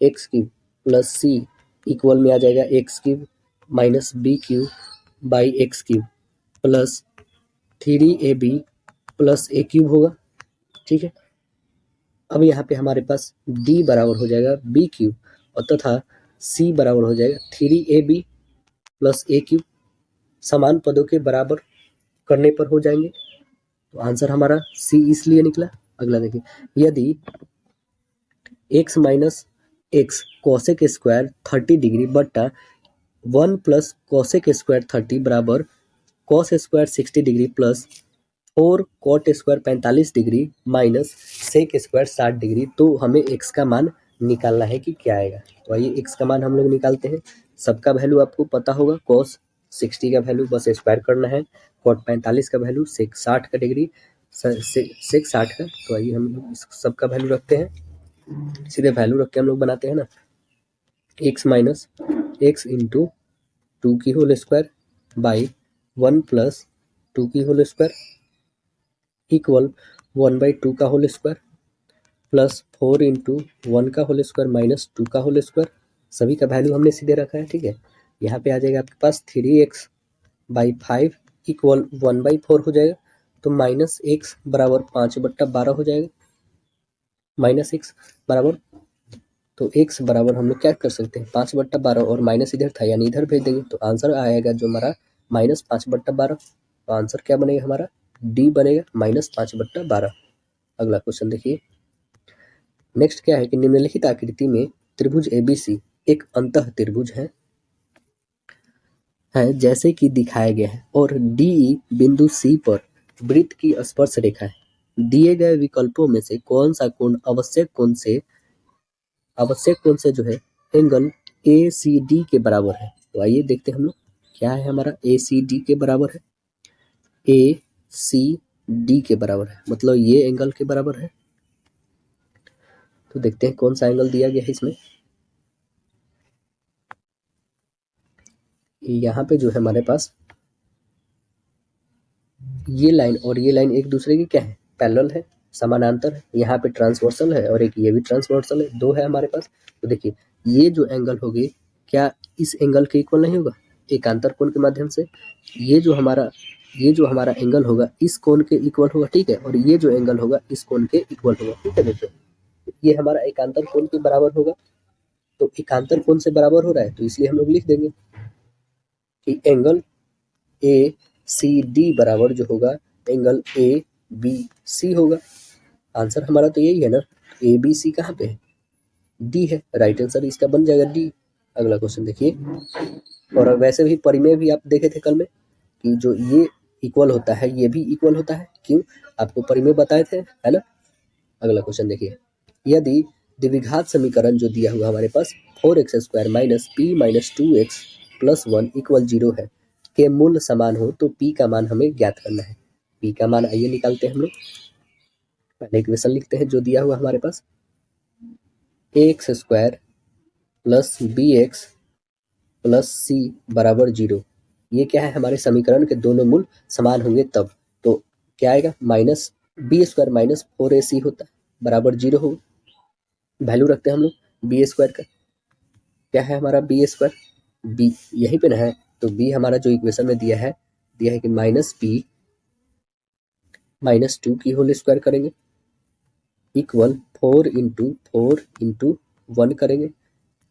x cube plus C equal में आ जाएगा x cube minus B cube by x cube plus 3ab plus A cube होगा, ठीक है। अब यहाँ पे हमारे पास d बराबर हो जाएगा बी क्यूब और तथा c बराबर हो जाएगा 3ab प्लस ए क्यूब। समान पदों के बराबर करने पर हो जाएंगे तो आंसर हमारा c इसलिए निकला। अगला देखिए, यदि x minus x cosec square 30 degree बट्टा 1 प्लस कोसेक स्क्वायर 30 बराबर cos square 60 degree plus 4 cot square 45 degree minus sec square 60 degree, तो हमें x का मान निकालना है कि क्या आएगा। तो आइए x का मान हम लोग निकालते हैं। सबका वैल्यू आपको पता होगा, कॉस 60 का वैल्यू बस स्क्वायर करना है, कॉट 45 का वैल्यू, सेक 60 का डिग्री सेक 60 का। तो आइए हम लोग इस सबका वैल्यू रखते हैं, सीधे वैल्यू रख के हम लोग बनाते हैं ना। x माइनस एक्स इंटू 2 की होल स्क्वायर बाई 1 प्लस 2 की होल स्क्वायर इक्वल 1/2 का होल स्क्वायर प्लस 4 इंटू 1 का होल स्क्वायर माइनस 2 का होल स्क्वायर। सभी का वैल्यू हमने सीधे रखा है, ठीक है। यहाँ पे आ जाएगा आपके पास 3x/5 इक्वल 1/4 हो जाएगा, तो माइनस एक्स बराबर 5/12 हो जाएगा। माइनस एक्स बराबर, तो x बराबर हम लोग क्या कर सकते हैं 5/12 और माइनस इधर था यानी इधर भेज देंगे तो आंसर आएगा जो हमारा -5/12। तो आंसर क्या बनेगा हमारा, डी बनेगा, -5/12। अगला क्वेश्चन देखिए। नेक्स्ट क्या है कि निम्नलिखित आकृति में त्रिभुज एबीसी एक अंतः त्रिभुज है जैसे कि दिखाया गया है, और डी बिंदु सी पर वृत्त की स्पर्श रेखा है। दिए गए विकल्पों में से कौन सा कोण आवश्यक कोण से जो है एंगल ए सी डी के बराबर है। तो आइए देखते हैं हम लोग, क्या है हमारा, ए सी डी के बराबर है, ए सी डी के बराबर है, मतलब ये एंगल के बराबर है। तो देखते हैं कौन सा एंगल दिया गया है इसमें। यहाँ पे जो है हमारे पास ये लाइन और ये लाइन एक दूसरे की क्या है, पैरेलल है, समानांतर है। यहाँ पे ट्रांसवर्सल है और एक ये भी ट्रांसवर्सल है, दो है हमारे पास। तो देखिए ये जो एंगल होगी क्या इस एंगल के इक्वल नहीं होगा, एकांतर कोण के माध्यम से। ये जो हमारा एंगल होगा इस कोण के इक्वल होगा, ठीक है, और ये जो एंगल होगा इस कोण के इक्वल होगा, ठीक है दोस्तों। ये हमारा एकांतर कोण के बराबर होगा। तो एकांतर कोण से बराबर हो रहा है तो इसलिए हम लोग लिख देंगे कि एंगल ए सी डी बराबर जो होगा एंगल ए बी सी होगा। आंसर हमारा तो यही है ना, ए बी सी कहाँ पे है, डी है, राइट आंसर इसका बन जाएगा डी। अगला क्वेश्चन देखिए। और वैसे भी परिमेय भी आप देखे थे कल में कि जो ये इक्वल होता है ये भी इक्वल होता है, क्यों, आपको परिमेय बताए थे, है ना। अगला क्वेश्चन देखिए। यदि द्विघात समीकरण जो दिया हुआ हमारे पास 4x² - p - 2x + 1 = 0 है के मूल्य समान हो तो p का मान हमें ज्ञात करना है। p का मान आइए निकालते हैं हम लोग। पहले इक्वेशन लिखते हैं जो दिया हुआ हमारे पास, ax² + bx + c = 0। ये क्या है, हमारे समीकरण के दोनों मूल समान होंगे तब। तो क्या आएगा, -b² - 4ac होता है बराबर 0 होगा। वैल्यू रखते हैं हम लोग b² का, क्या है हमारा b², b यहीं पे ना है, तो b हमारा जो इक्वेशन में दिया है कि -p - 2 की होल स्क्वायर करेंगे इक्वल 4 × 4 × 1 करेंगे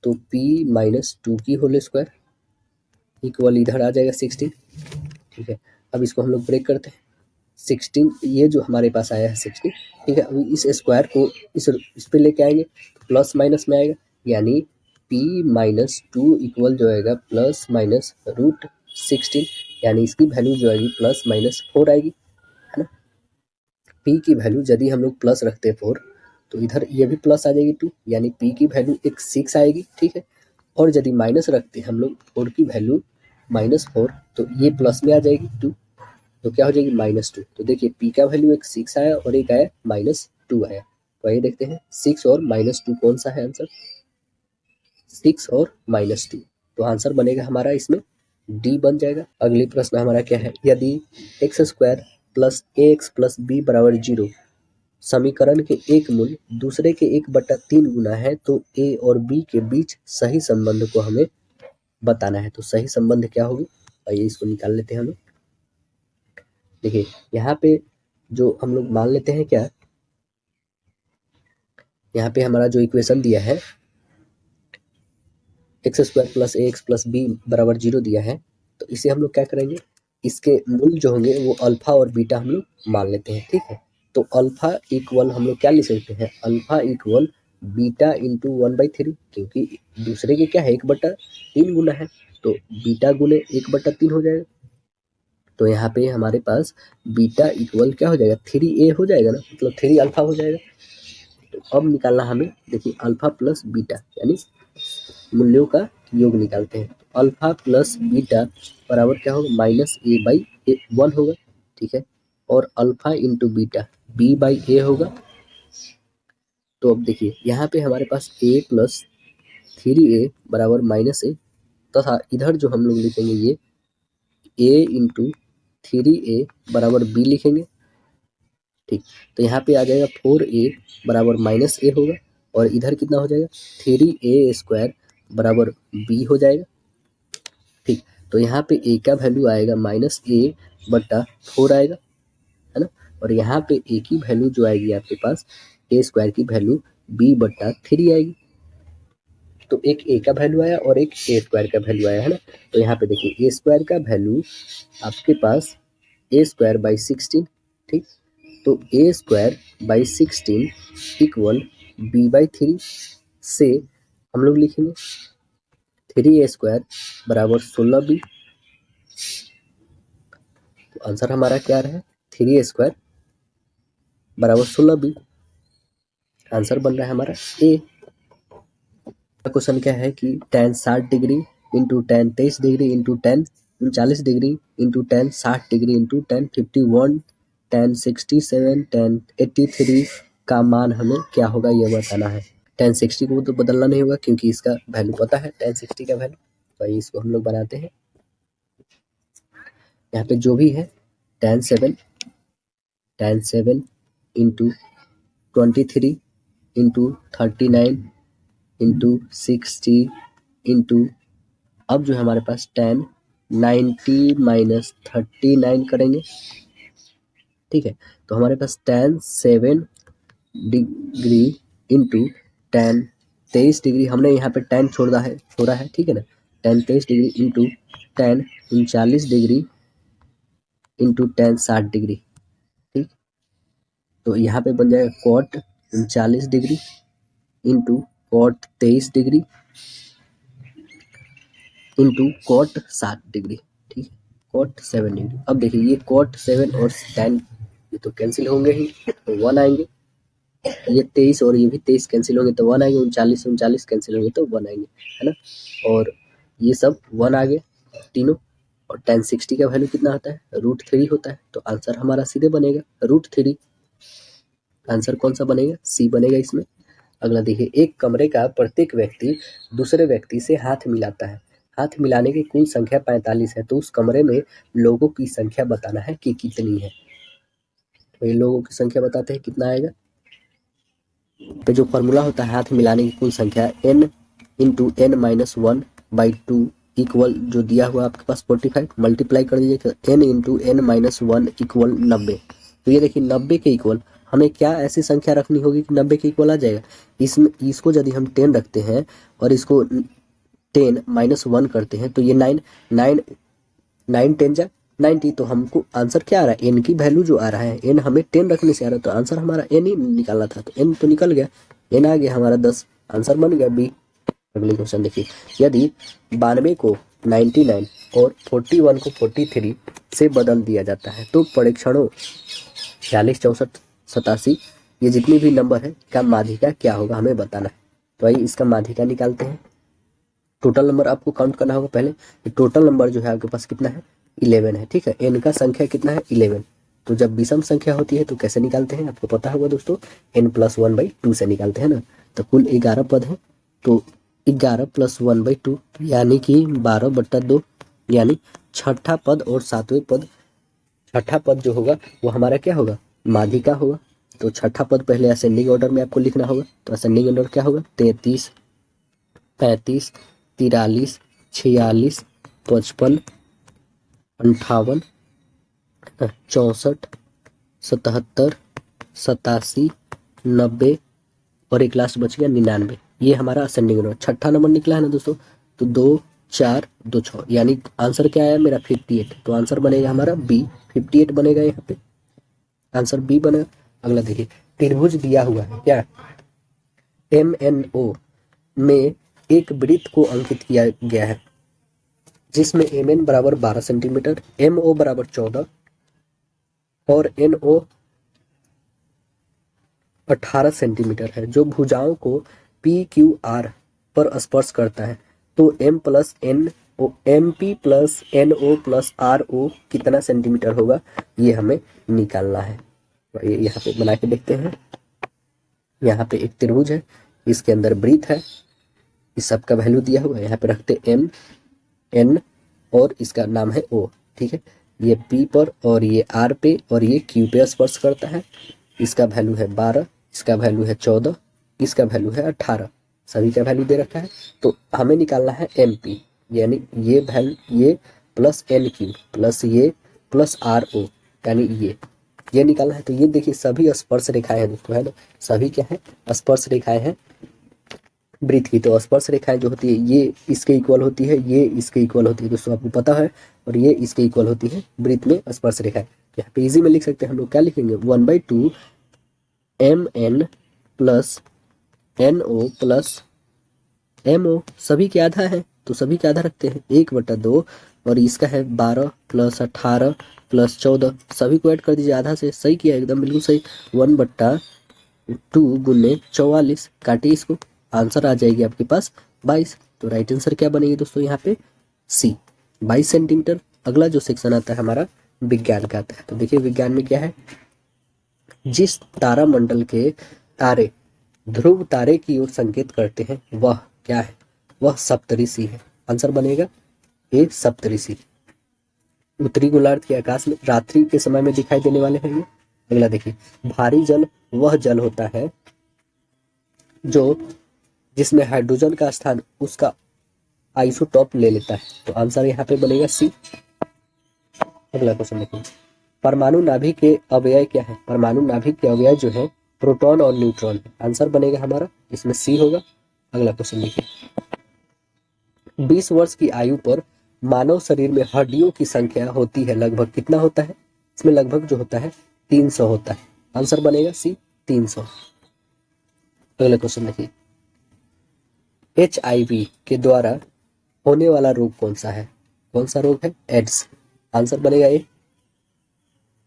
तो p - 2 की होल स्क्वायर इक्वल इधर आ जाएगा 16, ठीक है। अब इसको हम लोग ब्रेक करते हैं, 16 ये जो हमारे पास आया है 16, ठीक है। अभी इस स्क्वायर को इस पे लेके आएंगे तो प्लस माइनस में आएगा, यानी p - 2 इक्वल जो आएगा ±√16, यानी इसकी वैल्यू जो आएगी ±4 आएगी, है ना। p की वैल्यू यदि हम लोग प्लस रखते हैं 4 तो इधर ये भी प्लस आ जाएगी 2, यानी p की वैल्यू एक 6 आएगी, ठीक है। और यदि माइनस रखते हैं हम लोग 4 की वैल्यू -4 तो ये प्लस में आ जाएगी 2, तो क्या हो जाएगी -2। तो देखिए p का वैल्यू एक 6 आया और एक आया -2 आया। तो आइए देखते हैं 6 और -2 कौन सा है आंसर, 6 और -2। तो आंसर बनेगा हमारा इसमें डी बन जाएगा। अगली प्रश्न हमारा क्या है, यदि x² + ax + b = 0 समीकरण के एक मूल दूसरे के 1/3 गुना है तो a और b के बीच सही संबंध को हमें बताना है। तो सही संबंध क्या होगी, आइए इसको निकाल लेते हैं हम लोग। देखिए यहाँ पे जो हम लोग मान लेते हैं, क्या यहाँ पे हमारा जो इक्वेशन दिया है x² + ax + b = 0 दिया है, तो इसे हम लोग क्या करेंगे, इसके मूल जो होंगे वो अल्फा और बीटा हम लोग मान लेते हैं, ठीक है। तो अल्फा इक्वल हम लोग क्या लिख सकते हैं, अल्फा इक्वल बीटा × 1/3, क्योंकि दूसरे के क्या है 1/3 गुना है, तो बीटा गुने 1/3 हो जाएगा। तो यहाँ पे हमारे पास बीटा इक्वल क्या हो जाएगा, 3a हो जाएगा ना, मतलब 3 अल्फा हो जाएगा। तो अब निकालना हमें, देखिए अल्फा प्लस बीटा यानी मूल्यों का योग निकालते हैं। अल्फा प्लस बीटा बराबर क्या होगा, -a/1 होगा, ठीक है। और अल्फा इंटू बीटा b/a होगा। तो अब देखिए यहाँ पे हमारे पास a + 3a बराबर -a, तथा इधर जो हम लोग लिखेंगे ये a × 3a बराबर b लिखेंगे, ठीक। तो यहाँ पे आ जाएगा 4a बराबर -a होगा, और इधर कितना हो जाएगा 3a² बराबर b हो जाएगा, ठीक। तो यहाँ पे a का वैल्यू आएगा -a/4 आएगा, है ना। और यहाँ पे a की वैल्यू जो आएगी आपके पास a² की वैल्यू b/3 आएगी, तो एक ए का वैल्यू आया और एक ए स्क्वायर का वैल्यू आया है ना। तो यहाँ पे देखिए ए स्क्वायर का वैल्यू आपके पास ए स्क्वायर बाई 16, ठीक। तो A square by 16 equal B by 3 से हम लोग लिखेंगे 3 ए स्क्वायर बराबर 16 बी। तो आंसर हमारा क्या रहा है 3 ए स्क्वायर बराबर 16 बी। आंसर बन रहा है हमारा ए। क्वेश्चन क्या है कि tan 60 degree into tan 23 degree into tan 39 degree into tan 60 degree into tan 51 tan 67 tan 83 का मान हमें क्या होगा ये बताना है। tan 60 को तो बदलना नहीं होगा क्योंकि इसका वैल्यू पता है tan 60 का वैल्यू। तो इसको हम लोग बनाते हैं। यहाँ पे जो भी है tan 7 into 23 into 39 into 60 into अब जो है हमारे पास tan 90 माइनस 39 करेंगे, ठीक है। तो हमारे पास tan 7 degree into tan 23 degree, हमने यहाँ पे tan छोड़ा है, ठीक है ना। tan 23 degree into tan 39 degree into tan 60 degree, ठीक। तो यहाँ पे बन जाएगा cot 39 degree into cot 23 degree into cot 60 degree, ठीक है। cot 7 degree. अब देखिए ये cot 7 और tan ये तो कैंसिल होंगे ही, तो 1 आएंगे। ये 23 और ये भी 23 कैंसिल होंगे तो 1 आएंगे। 39 कैंसिल होंगे तो 1 आएंगे, है ना। और ये सब 1 आ गए तीनों। और tan 60 का वैल्यू कितना होता है √3 होता है। तो आंसर हमारा सीधे बनेगा √3। आंसर कौन सा बनेगा सी बनेगा इसमें। अगला देखिए एक कमरे का प्रत्येक व्यक्ति दूसरे व्यक्ति से हाथ मिलाता है। हाथ मिलाने की कुल संख्या 45 है। तो उस कमरे में लोगों की संख्या बताना है कि कितनी है। तो ये लोगों की संख्या बताते हैं कितना आएगा। तो जो फॉर्मूला होता है हाथ मिलाने की कुल संख्या n into n minus 1/2 equal जो दिया हुआ आपके पास 45 मल्टीप्लाई कर दीजिए n into n minus 1 equal 90। तो ये देखिए 90 के इक्वल हमें क्या ऐसी संख्या रखनी होगी कि 90 के इक्वल आ जाएगा। इसमें इसको यदि हम 10 रखते हैं और इसको 10 माइनस 1 करते हैं तो ये 9 10 जा 90। तो हमको आंसर क्या आ रहा है एन की वैल्यू जो आ रहा है एन हमें 10 रखने से आ रहा है। तो आंसर हमारा एन ही निकालना था। तो एन तो निकल गया, एन आ गया हमारा 10। आंसर बन गया बी। अगले क्वेश्चन देखिए यदि 92 को 99 और 41 को 43 से बदल दिया जाता है तो परीक्षणों 46 64 87 ये जितनी भी नंबर है का माध्यिका क्या होगा हमें बताना है। तो आइए इसका माध्यिका निकालते हैं। टोटल नंबर आपको काउंट करना होगा पहले। टोटल नंबर जो है आपके पास कितना है 11 है, ठीक है। एन का संख्या कितना है 11। तो जब विषम संख्या होती है तो कैसे निकालते हैं आपको पता होगा दोस्तों n+1/2 से निकालते हैं ना। तो कुल 11 पद है तो 11 + 1/2 यानी कि 12/2 यानी छठा पद और सातवें पद। छठा पद जो होगा वो हमारा क्या होगा माध्यिका होगा। तो छठा पद पहले असेंडिंग ऑर्डर में आपको लिखना होगा। तो असेंडिंग ऑर्डर क्या होगा 33 35 43 46 55 58 64 77 87 90 और एक लास्ट बच गया 99। ये हमारा असेंडिंग ऑर्डर छठा नंबर निकला है ना दोस्तों। तो 2 4 2 6 यानी आंसर क्या आया मेरा 58। तो आंसर बनेगा हमारा बी 58 बनेगा यहाँ पे आंसर बी बनेगा। अगला देखिए त्रिभुज दिया हुआ है क्या MNO में एक वृत्त को अंकित किया गया है जिसमें MN बराबर 12 सेंटीमीटर MO बराबर 14 और NO 18 सेंटीमीटर है जो भुजाओं को PQR पर स्पर्श करता है। तो MP plus NO plus RO कितना सेंटीमीटर होगा ये हमें निकालना है। तो ये यहाँ पे बना के देखते हैं। यहाँ पे एक त्रिभुज है इसके अंदर वृत्त है इस सब का वैल्यू दिया हुआ है। यहाँ पे रखते M N और इसका नाम है O, ठीक है। ये P पर और ये R पे और ये Q पे स्पर्श करता है। इसका वैल्यू है 12 इसका वैल्यू है 14 इसका वैल्यू है 18 सभी का वैल्यू दे रखा है। तो हमें निकालना है MP यानी ये वैल्यू ये प्लस NQ प्लस ये प्लस RO यानी ये निकालना है। तो ये देखिए सभी स्पर्श रेखाएं हैं दोस्तों है ना। सभी क्या है स्पर्श रेखाएं हैं वृत्त की। तो स्पर्श रेखाएं जो होती है ये इसके इक्वल होती है, ये इसके इक्वल होती है, दोस्तों आपको पता है। और ये इसके इक्वल होती है वृत्त में स्पर्श रेखाएं। यहाँ पे इजी में लिख सकते हैं हम लोग, क्या लिखेंगे, 1/2 mn plus NO plus MO। सभी के आधा है तो सभी के आधा रखते हैं, 1/2। और इसका है 12 प्लस 18 प्लस 14, सभी को ऐड कर दीजिए आधा से। सही किया, एकदम बिल्कुल सही। 1/2 गुने 44, काटिए इसको, आंसर आ जाएगी आपके पास 22। तो राइट आंसर क्या बनेगी दोस्तों यहाँ पे, सी, 22 सेंटीमीटर। अगला जो सेक्शन आता है हमारा विज्ञान का आता है। तो देखिए विज्ञान में क्या है, जिस तारामंडल के तारे ध्रुव तारे की ओर संकेत करते हैं वह क्या है, वह सप्तऋषि है। आंसर बनेगा ए, सप्तऋषि। उत्तरी गोलार्ध के आकाश में रात्रि के समय में दिखाई देने वाले हैं ये। अगला देखिए, भारी जल वह जल होता है जो जिसमें हाइड्रोजन का स्थान उसका आइसोटॉप ले लेता है। तो आंसर यहाँ पे बनेगा सी। अगला क्वेश्चन देखिए, परमाणु नाभिक के अवयव क्या है। परमाणु नाभिक के अवयव जो है प्रोटॉन और न्यूट्रॉन है। आंसर बनेगा हमारा इसमें सी होगा। अगला क्वेश्चन देखिए, 20 वर्ष की आयु पर मानव शरीर में हड्डियों की संख्या होती है लगभग कितना होता है। इसमें लगभग जो होता है 300 होता है। आंसर बनेगा सी, 300। अगला क्वेश्चन देखिए, HIV के द्वारा होने वाला रोग कौन सा है। कौन सा रोग है, एड्स। आंसर बनेगा ए।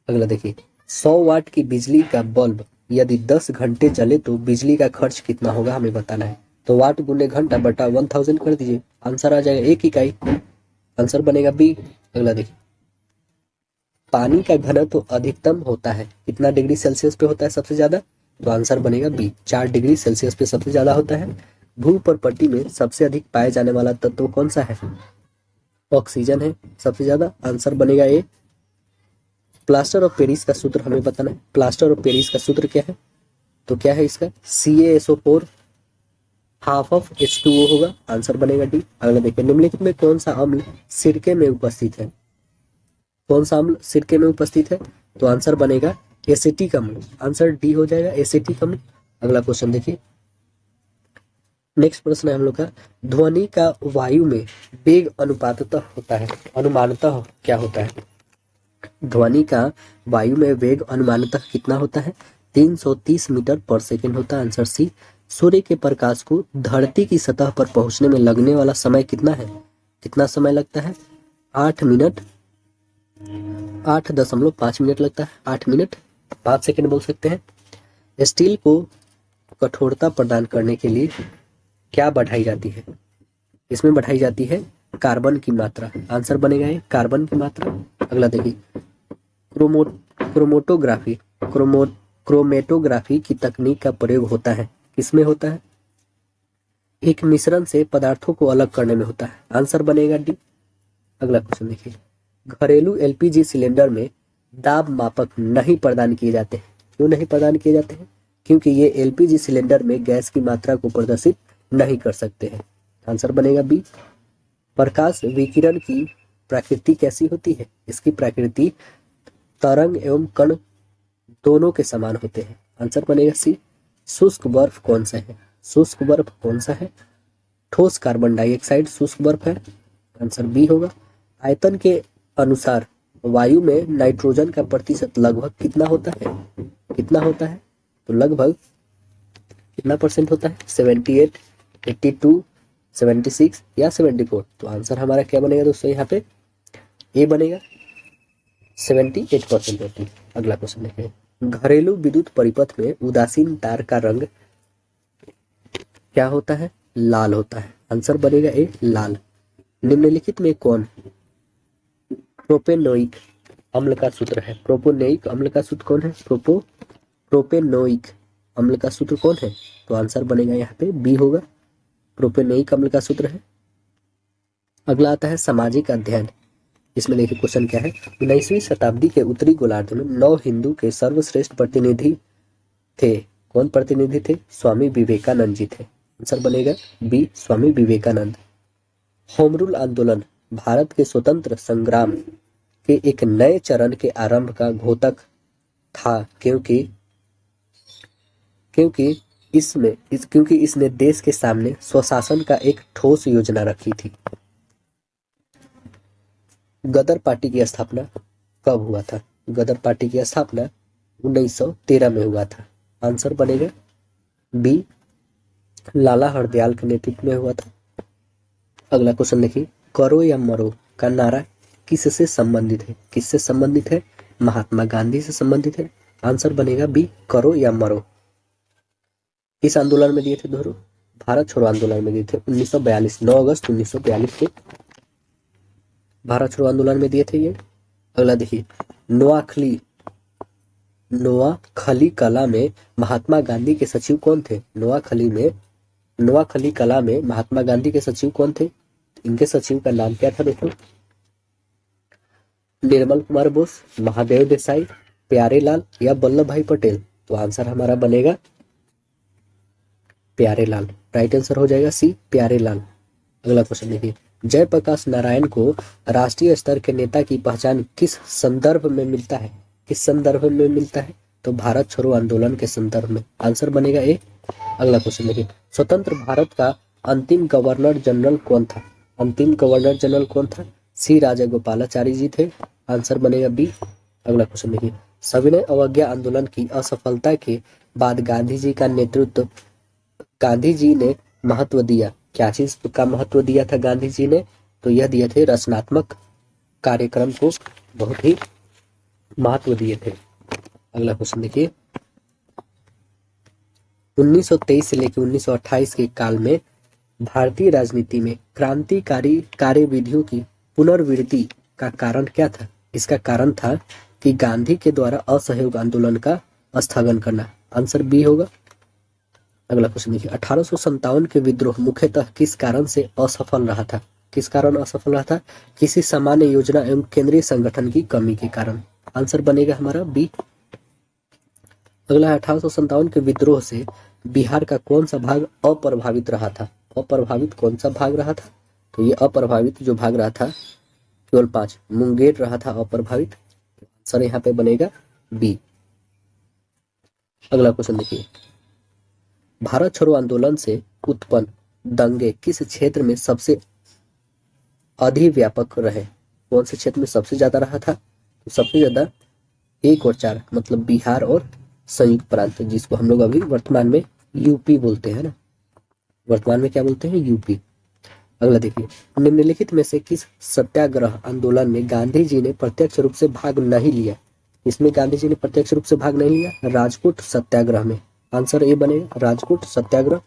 अगला देखिए, 100 वाट की बिजली का बल्ब यदि 10 घंटे जले तो बिजली का खर्च कितना होगा, हमें बताना है। तो वाट गुने घंटा बटा 1000 कर दीजिए, आंसर आ जाएगा 1 इकाई। आंसर बनेगा बी। अगला देखिए, पानी का घनत्व अधिकतम होता है कितना डिग्री सेल्सियस पे होता है सबसे ज्यादा। तो आंसर बनेगा बी, 4 डिग्री सेल्सियस पे सबसे ज्यादा होता है। भूपर्पट्टी में सबसे अधिक पाया जाने वाला तत्व कौन सा है, ऑक्सीजन है सबसे ज्यादा। आंसर बनेगा ए। प्लास्टर ऑफ पेरिस का सूत्र हमें बताना है। प्लास्टर ऑफ पेरिस का सूत्र क्या है, तो क्या है इसका, CaSO4 हाफ ऑफ H2O होगा। आंसर बनेगा डी। अगला देखिए, निम्नलिखित में कौन सा अम्ल सिरके में उपस्थित है। कौन सा अम्ल सिरके में उपस्थित है, तो आंसर बनेगा एसिटिक अम्ल। आंसर डी हो जाएगा, एसिटिक अम्ल। अगला क्वेश्चन देखिए, नेक्स्ट प्रश्न है हम लोग का, ध्वनि का वायु में वेग अनुपाततः होता है, अनुमानतः क्या होता है। ध्वनि का वायु में वेग अनुमानतः कितना होता है, 330 मीटर पर सेकेंड होता है। Answer C. सूर्य के प्रकाश को धरती की सतह पर पहुंचने में लगने वाला समय कितना है, कितना समय लगता है, 8 मिनट, 8.5 मिनट लगता है, 8 मिनट 5 सेकेंड बोल सकते हैं। स्टील को कठोरता प्रदान करने के लिए क्या बढ़ाई जाती है, इसमें बढ़ाई जाती है कार्बन की मात्रा। आंसर बनेगा ये, कार्बन की मात्रा। अगला देखिए, क्रोमोटोग्राफी क्रोमेटोग्राफी की तकनीक का प्रयोग होता है, किसमें होता है, एक मिश्रण से पदार्थों को अलग करने में होता है। आंसर बनेगा डी। अगला क्वेश्चन देखिए, घरेलू LPG सिलेंडर में दाब मापक नहीं प्रदान किए जाते हैं। क्यों नहीं प्रदान किए जाते हैं, क्योंकि ये LPG सिलेंडर में गैस की मात्रा को प्रदर्शित नहीं कर सकते हैं। आंसर बनेगा बी। प्रकाश विकिरण की प्रकृति कैसी होती है, इसकी प्रकृति तरंग एवं कण दोनों के समान होते हैं। आंसर बनेगा सी। शुष्क बर्फ कौन सा है, शुष्क बर्फ कौन सा है, ठोस कार्बन डाइऑक्साइड शुष्क बर्फ है। आंसर बी होगा। आयतन के अनुसार वायु में नाइट्रोजन का प्रतिशत लगभग कितना होता है, कितना होता है, तो लगभग कितना परसेंट होता है, 78, 82, 76 या 74। तो आंसर हमारा क्या बनेगा दोस्तों, यहाँ पे ए बनेगा, 78% होती है। अगला क्वेश्चन देखिए, घरेलू विद्युत परिपथ में उदासीन तार का रंग क्या होता है, लाल होता है। आंसर बनेगा ए, लाल। निम्नलिखित में कौन प्रोपेनोइक अम्ल का सूत्र है, प्रोपोनोइक अम्ल का सूत्र कौन है, प्रोपेनोइक अम्ल का सूत्र कौन है, तो आंसर बनेगा यहाँ पे बी होगा, प्रोपेनोइक अम्ल का सूत्र है। अगला आता है सामाजिक अध्ययन। इसमें देखिए क्वेश्चन क्या है, 19वीं शताब्दी के उत्तरी गोलार्ध में 9 हिंदू के सर्वश्रेष्ठ प्रतिनिधि थे। कौन प्रतिनिधि थे, स्वामी विवेकानंद जी थे। आंसर बनेगा B, Swami Vivekananda. Home rule आंदोलन भारत के स्वतंत्र संग्राम के एक नए चरण के आरंभ का घोतक था, क्योंकि क्योंकि इसने देश के सामने स्वशासन का एक ठोस योजना रखी थी। गदर पार्टी की स्थापना कब हुआ था? गदर पार्टी की स्थापना 1913 में हुआ था। आंसर बनेगा बी, लाला हरदयाल के नेतृत्व में हुआ था। अगला क्वेश्चन देखिए, करो या मरो का नारा किससे संबंधित है? किससे संबंधित है? महात्मा गांधी से संबंधित है। आंसर बनेगा बी, करो या मरो। इस आंदोलन में दिए थे दोनों, भारत छोड़ो आंदोलन में दिए थे 1942, 9 अगस्त 1942 के भारत छोड़ो आंदोलन में दिए थे ये। अगला देखिए, नोआखली कला में महात्मा गांधी के सचिव कौन थे? नोआखली कला में महात्मा गांधी के सचिव कौन थे? इनके सचिव का नाम क्या था दोस्तों? निर्मल कुमार बोस, महादेव देसाई, प्यारेलाल या वल्लभ भाई पटेल। तो आंसर हमारा बनेगा प्यारेलाल। राइट आंसर हो जाएगा सी, प्यारेलाल। अगला क्वेश्चन देखिए, जयप्रकाश नारायण को राष्ट्रीय स्तर के नेता की पहचान किस संदर्भ में मिलता है? किस संदर्भ में मिलता है? तो भारत छोड़ो आंदोलन के संदर्भ में। आंसर बनेगा ए। अगला क्वेश्चन देखिए, स्वतंत्र भारत का अंतिम गवर्नर जनरल कौन था? अंतिम गवर्नर जनरल कौन था? सी राजागोपालाचारी जी थे। आंसर बनेगा बी। अगला क्वेश्चन देखिए, सविनय अवज्ञा आंदोलन की असफलता के बाद गांधी जी ने महत्व दिया, क्या चीज का महत्व दिया था गांधी जी ने? तो यह दिए थे रचनात्मक कार्यक्रम को बहुत ही महत्व दिए थे। अगला क्वेश्चन देखिए, 1923 से लेकर 1928 के काल में भारतीय राजनीति में क्रांतिकारी कार्यविधियों की पुनर्वृत्ति का कारण क्या था? इसका कारण था कि गांधी के द्वारा असहयोग आंदोलन का स्थगन करना। आंसर बी होगा। अगला क्वेश्चन देखिए, 1857 के विद्रोह मुख्यतः किस कारण से असफल रहा था? किस कारण असफल रहा था? किसी सामान्य योजना एवं केंद्रीय संगठन की कमी के कारण। आंसर बनेगा हमारा बी। अगला 1857 के विद्रोह से बिहार का कौन सा भाग अप्रभावित रहा था? अप्रभावित कौन सा भाग रहा था? तो ये अप्रभावित जो भाग रहा था केवल 5, मुंगेर रहा था अप्रभावित। आंसर यहाँ पे बनेगा बी। अगला क्वेश्चन देखिए, भारत छोड़ो आंदोलन से उत्पन्न दंगे किस क्षेत्र में सबसे अधिव्यापक रहे? कौन से क्षेत्र में सबसे ज्यादा रहा था? तो सबसे ज्यादा 1 और 4 मतलब बिहार और संयुक्त प्रांत, जिसको हम लोग अभी वर्तमान में यूपी बोलते हैं ना। वर्तमान में क्या बोलते हैं? यूपी। अगला देखिए, निम्नलिखित में से किस सत्याग्रह आंदोलन में गांधी जी ने प्रत्यक्ष रूप से भाग नहीं लिया? इसमें गांधी जी ने प्रत्यक्ष रूप से भाग नहीं लिया? राजकोट सत्याग्रह में। आंसर ए बनेगा, राजकोट सत्याग्रह।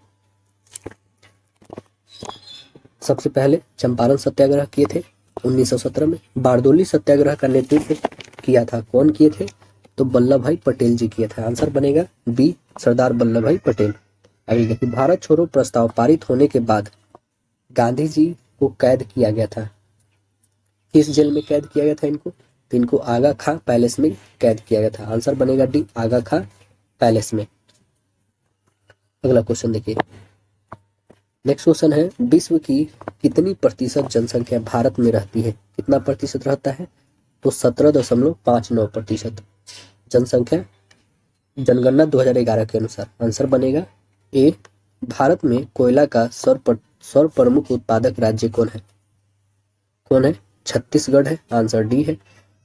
सबसे पहले चंपारण सत्याग्रह किए थे 1917 में। बारडोली सत्याग्रह का नेतृत्व किया था, कौन किए थे? तो वल्लभ भाई पटेल जी किए थे। आंसर बनेगा बी, सरदार वल्लभ भाई पटेल। आगे देखिए, भारत छोड़ो प्रस्ताव पारित होने के बाद गांधी जी को कैद किया गया था। किस जेल में कैद किया गया था इनको? तो इनको आगा खां पैलेस में कैद किया गया था। आंसर बनेगा डी, आगा खां पैलेस में। अगला क्वेश्चन देखिए, नेक्स्ट क्वेश्चन है, विश्व की कितनी प्रतिशत जनसंख्या भारत में रहती है? कितना प्रतिशत रहता है? तो 17.59% जनसंख्या, जनगणना 2011 के अनुसार। आंसर बनेगा ए। भारत में कोयला का सर्वप्रमुख उत्पादक राज्य कौन है? कौन है? छत्तीसगढ़ है। आंसर डी है।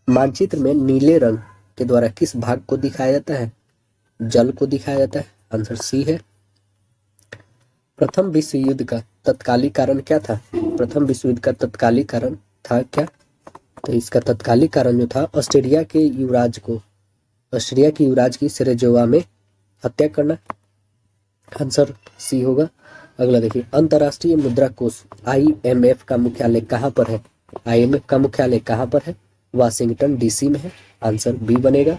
मानचित्र में नीले रंग के द्वारा किस भाग को दिखाया जाता है? जल को दिखाया जाता है। आंसर सी है। प्रथम विश्व युद्ध का तत्कालिक कारण क्या था? प्रथम विश्व युद्ध का तत्कालिक कारण था क्या? तो इसका तत्कालिक कारण जो था, ऑस्ट्रेलिया की युवराज की सेरेजोवा में हत्या करना। आंसर सी होगा। अगला देखिए, अंतर्राष्ट्रीय मुद्रा कोष IMF का मुख्यालय कहाँ पर है? IMF का मुख्यालय कहाँ पर है? वाशिंगटन DC में है। आंसर बी बनेगा,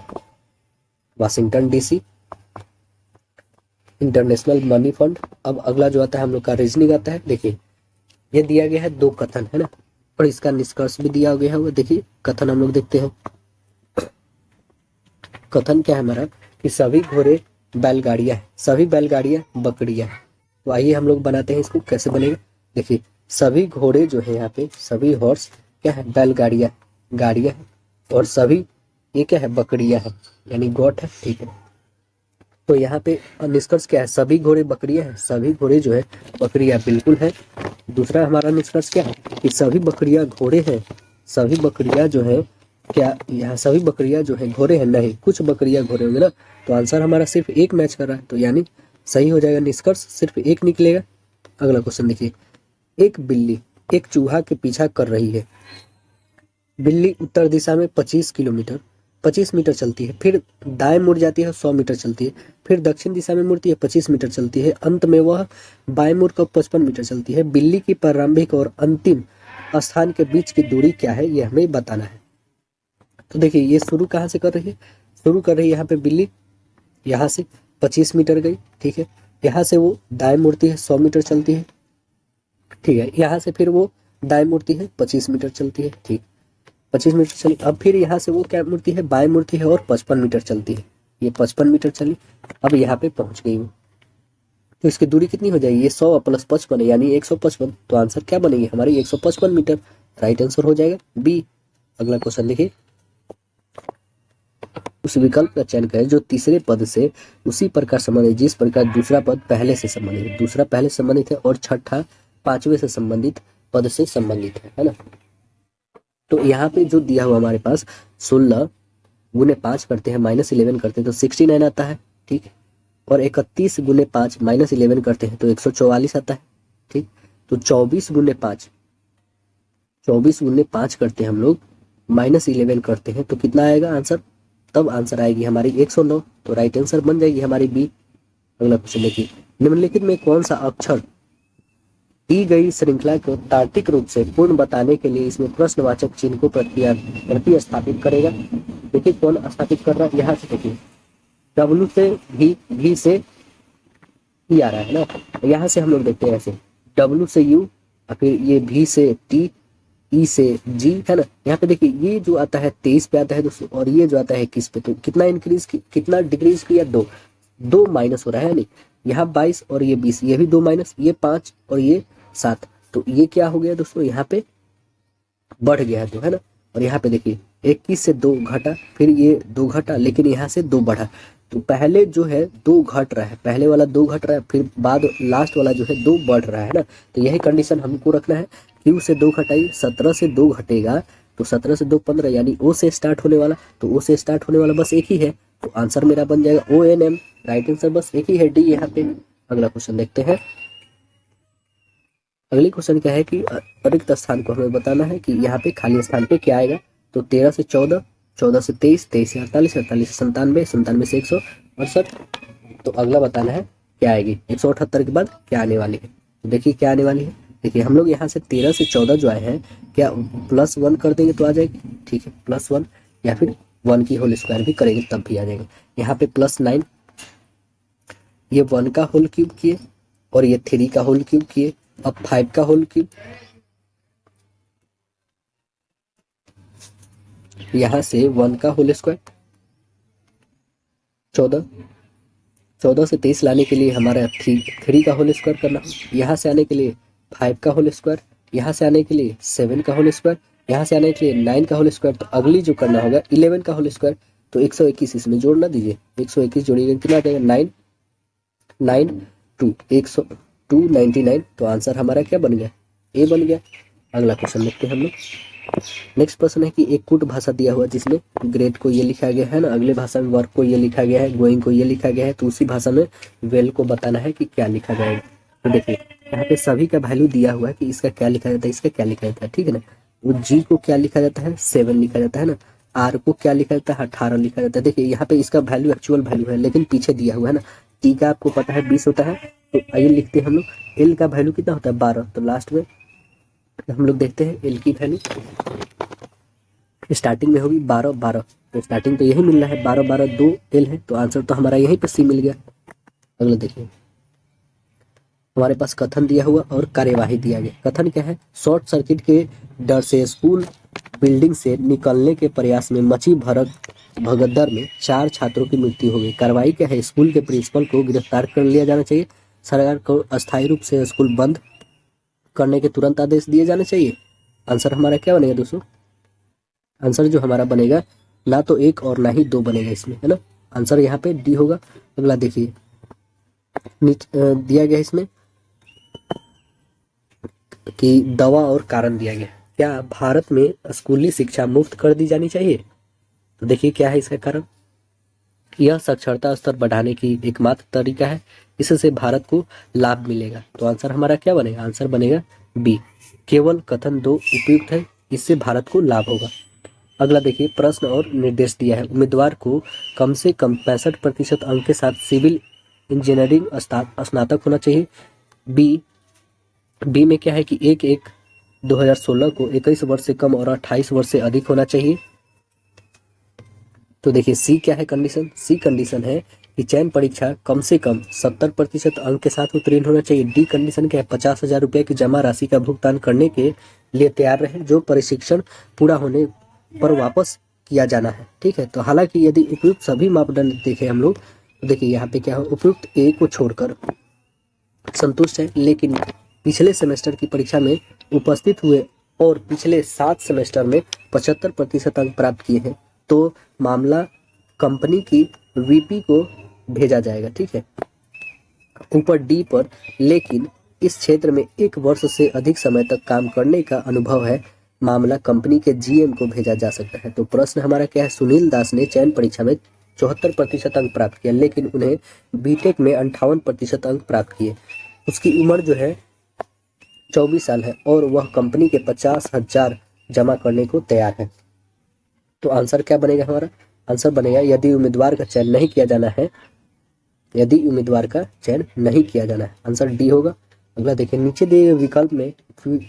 Washington DC। International money fund. अब अगला जो आता है हम लोग का रीजनिंग आता है। देखिए, ये दिया गया है 2 कथन है ना, और इसका निष्कर्ष भी दिया गया है। वो देखिए कथन हम लोग देखते हैं। कथन क्या है हमारा कि सभी घोड़े बैलगाड़ियां हैं, सभी बैलगाड़ियां बकरियां हैं। तो आइए हम लोग बनाते हैं इसको, कैसे बनेगा। देखिए, सभी घोड़े जो है यहाँ पे, सभी हॉर्स क्या है? बैलगाड़ियां, गाड़ियां है। और सभी ये क्या है? बकरियां है, यानी गोट है। ठीक है। तो यहाँ पे निष्कर्ष क्या है, सभी घोड़े बकरियां हैं, सभी घोड़े जो है बकरियां बिल्कुल है। दूसरा हमारा निष्कर्ष क्या है कि सभी बकरियां घोड़े हैं, सभी बकरियां जो है क्या, यहाँ सभी बकरियां जो है घोड़े हैं, नहीं कुछ बकरियां घोड़े होंगे ना। तो आंसर हमारा सिर्फ एक मैच कर रहा है, तो यानी सही हो जाएगा, निष्कर्ष सिर्फ एक निकलेगा। अगला क्वेश्चन देखिए, एक बिल्ली एक चूहा के पीछा कर रही है। बिल्ली उत्तर दिशा में 25 मीटर चलती है, फिर दाएं मुड़ जाती है 100 मीटर चलती है, फिर दक्षिण दिशा में मुड़ती है 25 मीटर चलती है, अंत में वह बाएं मुड़ कर 55 मीटर चलती है। बिल्ली की प्रारंभिक और अंतिम स्थान के बीच की दूरी क्या है, यह हमें बताना है। तो देखिए ये शुरू कहाँ से कर रही है, शुरू कर रही है यहाँ पे बिल्ली, यहाँ से 25 मीटर गई, ठीक है। यहाँ से वो दाएं मुड़ती है 100 मीटर चलती है, ठीक है। यहाँ से फिर वो दाएं मुड़ती है 25 मीटर चलती है, ठीक, 25 मीटर चली। अब फिर यहाँ से वो क्या मुड़ती है, बाएं मुड़ती है और 55 मीटर चलती है, ये 55 मीटर चली। अब यहाँ पे पहुंच गई वो, तो इसकी दूरी कितनी हो जाएगी, ये 100 प्लस 55 यानी 155। तो आंसर क्या बनेगी हमारी 155 मीटर, राइट आंसर हो जाएगा बी। अगला क्वेश्चन देखिए, उस विकल्प का चयन करें जो तीसरे पद से उसी प्रकार संबंधित जिस प्रकार दूसरा पद पहले से संबंधित है। दूसरा पहले से संबंधित है और छठा पांचवें से संबंधित पद से संबंधित है ना। तो यहाँ पे जो दिया हुआ हमारे पास 16 गुने 5 करते हैं -11 करते हैं तो 69 आता है, ठीक है। और 31 गुने 5 -11 करते हैं तो 144 आता है, ठीक। तो 24 गुने 5 करते हैं हम लोग, -11 करते हैं तो कितना आएगा आंसर, तब आंसर आएगी हमारी 109। तो राइट आंसर बन जाएगी हमारी बी। अगला क्वेश्चन देखिए, निम्नलिखित में कौन सा अक्षर दी गई श्रृंखला को तार्किक रूप से पूर्ण बताने के लिए इसमें प्रश्नवाचक चिन्ह को प्रतिस्थापित करेगा। देखिए कौन स्थापित कर रहा है, यहाँ से देखिए W से भी से E आ रहा है ना। यहाँ से हम लोग देखते हैं ऐसे W से U और फिर ये V से T, E से G है ना। यहाँ पे देखिए ये जो आता है 23 पे आता है दोस्तों, और ये जो आता है 21 पे, तो कितना इंक्रीज कितना डिक्रीज किया, 2 माइनस हो रहा है, नहीं यहाँ 22 और ये 20, ये भी 2 माइनस, ये 5 और ये 7, तो ये क्या हो गया दोस्तों, यहाँ पे बढ़ गया है, तो है ना। और यहाँ पे देखिए 21 से 2 घटा, फिर ये 2 घटा, लेकिन यहाँ से 2 बढ़ा। तो पहले जो है 2 घट रहा है, पहले वाला 2 घट रहा है, फिर बाद लास्ट वाला जो है 2 बढ़ रहा है ना। तो यही कंडीशन हमको रखना है, Q से 2 घटाई 17 से 2 घटेगा तो 17 से 2 15 यानी O से स्टार्ट होने वाला, तो O से स्टार्ट होने वाला बस एक ही है, तो आंसर मेरा बन जाएगा ONM, राइट आंसर बस एक ही है डी यहाँ पे। अगला क्वेश्चन देखते हैं, अगली क्वेश्चन क्या है कि रिक्त स्थान को हमें बताना है कि यहाँ पे खाली स्थान पे क्या आएगा। तो 13 से 14, 14 से 23, 23 से 48, 48 से 97, 97 से 168। तो अगला बताना है क्या आएगी, 178 के बाद क्या आने वाली है। तो देखिए क्या आने वाली है, देखिए हम लोग यहाँ से 13 से 14 जो आए हैं, क्या +1 कर देंगे तो आ जाएगी, ठीक है, +1, या फिर 1 की होल स्क्वायर भी करेंगे तब भी आ जाएंगे। यहाँ पे +9, ये 1 का होल क्यूब किए और ये 3 का होल क्यूब किए, अब 5 का होल क्यूब, यहाँ से 1 का होल स्क्वायर, 14 से 23 लाने के लिए हमारा 3 का होल स्क्वायर करना, यहाँ से आने के लिए 5 का होल स्क्वायर, यहाँ से आने के लिए 7 का होल स्क्वायर, यहाँ से आने के लिए 9 का होल स्क्वायर। तो अगली जो करना होगा 11 का होल स्क्वायर, तो 121 इसमें जोड़ना दीजिए, 121 जोड़िएगा कितना आ जाएगा 9, 299। तो आंसर हमारा क्या बन गया, ए बन गया। अगला क्वेश्चन देखते हैं हम लोग, नेक्स्ट प्रश्न है कि एक कूट भाषा दिया हुआ जिसमें ग्रेट को ये लिखा गया है ना, अगले भाषा में वर्क को ये लिखा गया है, गोइंग को ये लिखा गया है, तो उसी भाषा में वेल को बताना है कि क्या लिखा जाएगा। तो देखिए यहाँ पे सभी का वैल्यू दिया हुआ है कि इसका क्या लिखा जाता है, इसका क्या लिखा जाता है, ठीक है ना। वो जी को क्या लिखा जाता है 7 लिखा जाता है ना, आर को क्या लिखा जाता है 18 लिखा जाता है। देखिए यहाँ पे इसका वैल्यू एक्चुअल वैल्यू है लेकिन पीछे दिया हुआ है ना, टी का आपको पता है 20 होता है, तो आइए लिखते हैं हम लोग, एल का वैल्यू कितना होता है 12, तो लास्ट में हम लोग देखते हैं एल की वैल्यू स्टार्टिंग में होगी 12 12, तो स्टार्टिंग तो यही मिल रहा है 12 12 2 एल है, तो आंसर तो हमारा यहीं पे सी मिल गया। अगला देखिए हमारे पास कथन दिया हुआ और कार्यवाही दिया गया। कथन क्या है, शॉर्ट सर्किट के डर से स्कूल बिल्डिंग से निकलने के प्रयास में मची भगदड़ में 4 छात्रों की मृत्यु हो गई। कार्रवाई क्या है, स्कूल के प्रिंसिपल को गिरफ्तार कर लिया जाना चाहिए, सरकार को अस्थायी रूप से स्कूल बंद करने के तुरंत आदेश दिए जाने चाहिए। आंसर हमारा क्या बनेगा दोस्तों, आंसर जो हमारा बनेगा ना तो 1 और ना ही 2 बनेगा इसमें, है ना। आंसर यहाँ पे डी होगा। अगला देखिए दिया गया इसमें कि दवा और कारण दिया गया। क्या भारत में स्कूली शिक्षा मुफ्त कर दी जानी चाहिए? तो देखिए क्या है इसका कारण। यह साक्षरता स्तर बढ़ाने की एकमात्र तरीका है, इससे भारत को लाभ मिलेगा। तो आंसर हमारा क्या बनेगा? आंसर बनेगा बी। केवल कथन दो उपयुक्त है, इससे भारत को लाभ होगा। अगला देखिए प्रश्न और निर्देश दिया है। उम्मीदवार को कम से कम 65% अंक के साथ सिविल इंजीनियरिंग स्नातक होना चाहिए। बी में क्या है कि 1/1/2016 को 21 वर्ष से कम और 28 वर्ष से अधिक होना चाहिए। तो देखिए सी क्या है कंडीशन? सी कंडीशन है कि चयन परीक्षा कम से कम 70% अंक के साथ उत्तीर्ण होना चाहिए। डी कंडीशन क्या है? 50,000 रुपये की जमा राशि का भुगतान करने के लिए तैयार रहे, जो प्रशिक्षण पूरा होने पर वापस किया जाना है। ठीक है, तो हालांकि यदि उपयुक्त सभी मापदंड देखें हम लोग, तो देखिए यहाँ पे क्या है, उपयुक्त ए को छोड़कर संतुष्ट है, लेकिन पिछले सेमेस्टर की परीक्षा में उपस्थित हुए और पिछले 7 सेमेस्टर में 75% अंक प्राप्त किए हैं, तो मामला कंपनी की वीपी को भेजा जाएगा। ठीक है, ऊपर डी पर, लेकिन इस क्षेत्र में 1 वर्ष से अधिक समय तक काम करने का अनुभव है, मामला कंपनी के जीएम को भेजा जा सकता है। तो प्रश्न हमारा क्या है? सुनील दास ने चयन परीक्षा में 74% अंक प्राप्त किया, लेकिन उन्हें बीटेक में 58% अंक प्राप्त किए। उसकी उम्र जो है 24 साल है और वह कंपनी के 50,000 जमा करने को तैयार है। तो आंसर क्या बनेगा हमारा? आंसर बनेगा यदि उम्मीदवार का चयन नहीं किया जाना है, यदि उम्मीदवार का चयन नहीं किया जाना है, आंसर डी होगा। अगला देखिए नीचे दिए गए विकल्प में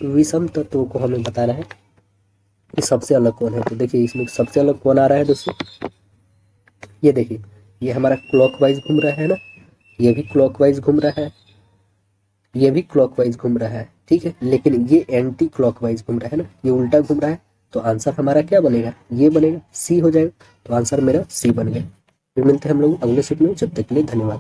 विषम तत्वों को हमें बताना है कि सबसे अलग कौन है। तो देखिए इसमें सबसे अलग कौन आ रहा है दोस्तों? ये देखिए, ये हमारा क्लॉकवाइज घूम रहा है ना, ये भी क्लॉकवाइज घूम रहा है, ये भी क्लॉकवाइज घूम रहा है। ठीक है, लेकिन ये एंटी क्लॉकवाइज घूम रहा है ना, ये उल्टा घूम रहा है। तो आंसर हमारा क्या बनेगा? ये बनेगा, सी हो जाएगा। तो आंसर मेरा सी बन गया। फिर मिलते हैं हम लोग अगले सेट में, जब तक के लिए धन्यवाद।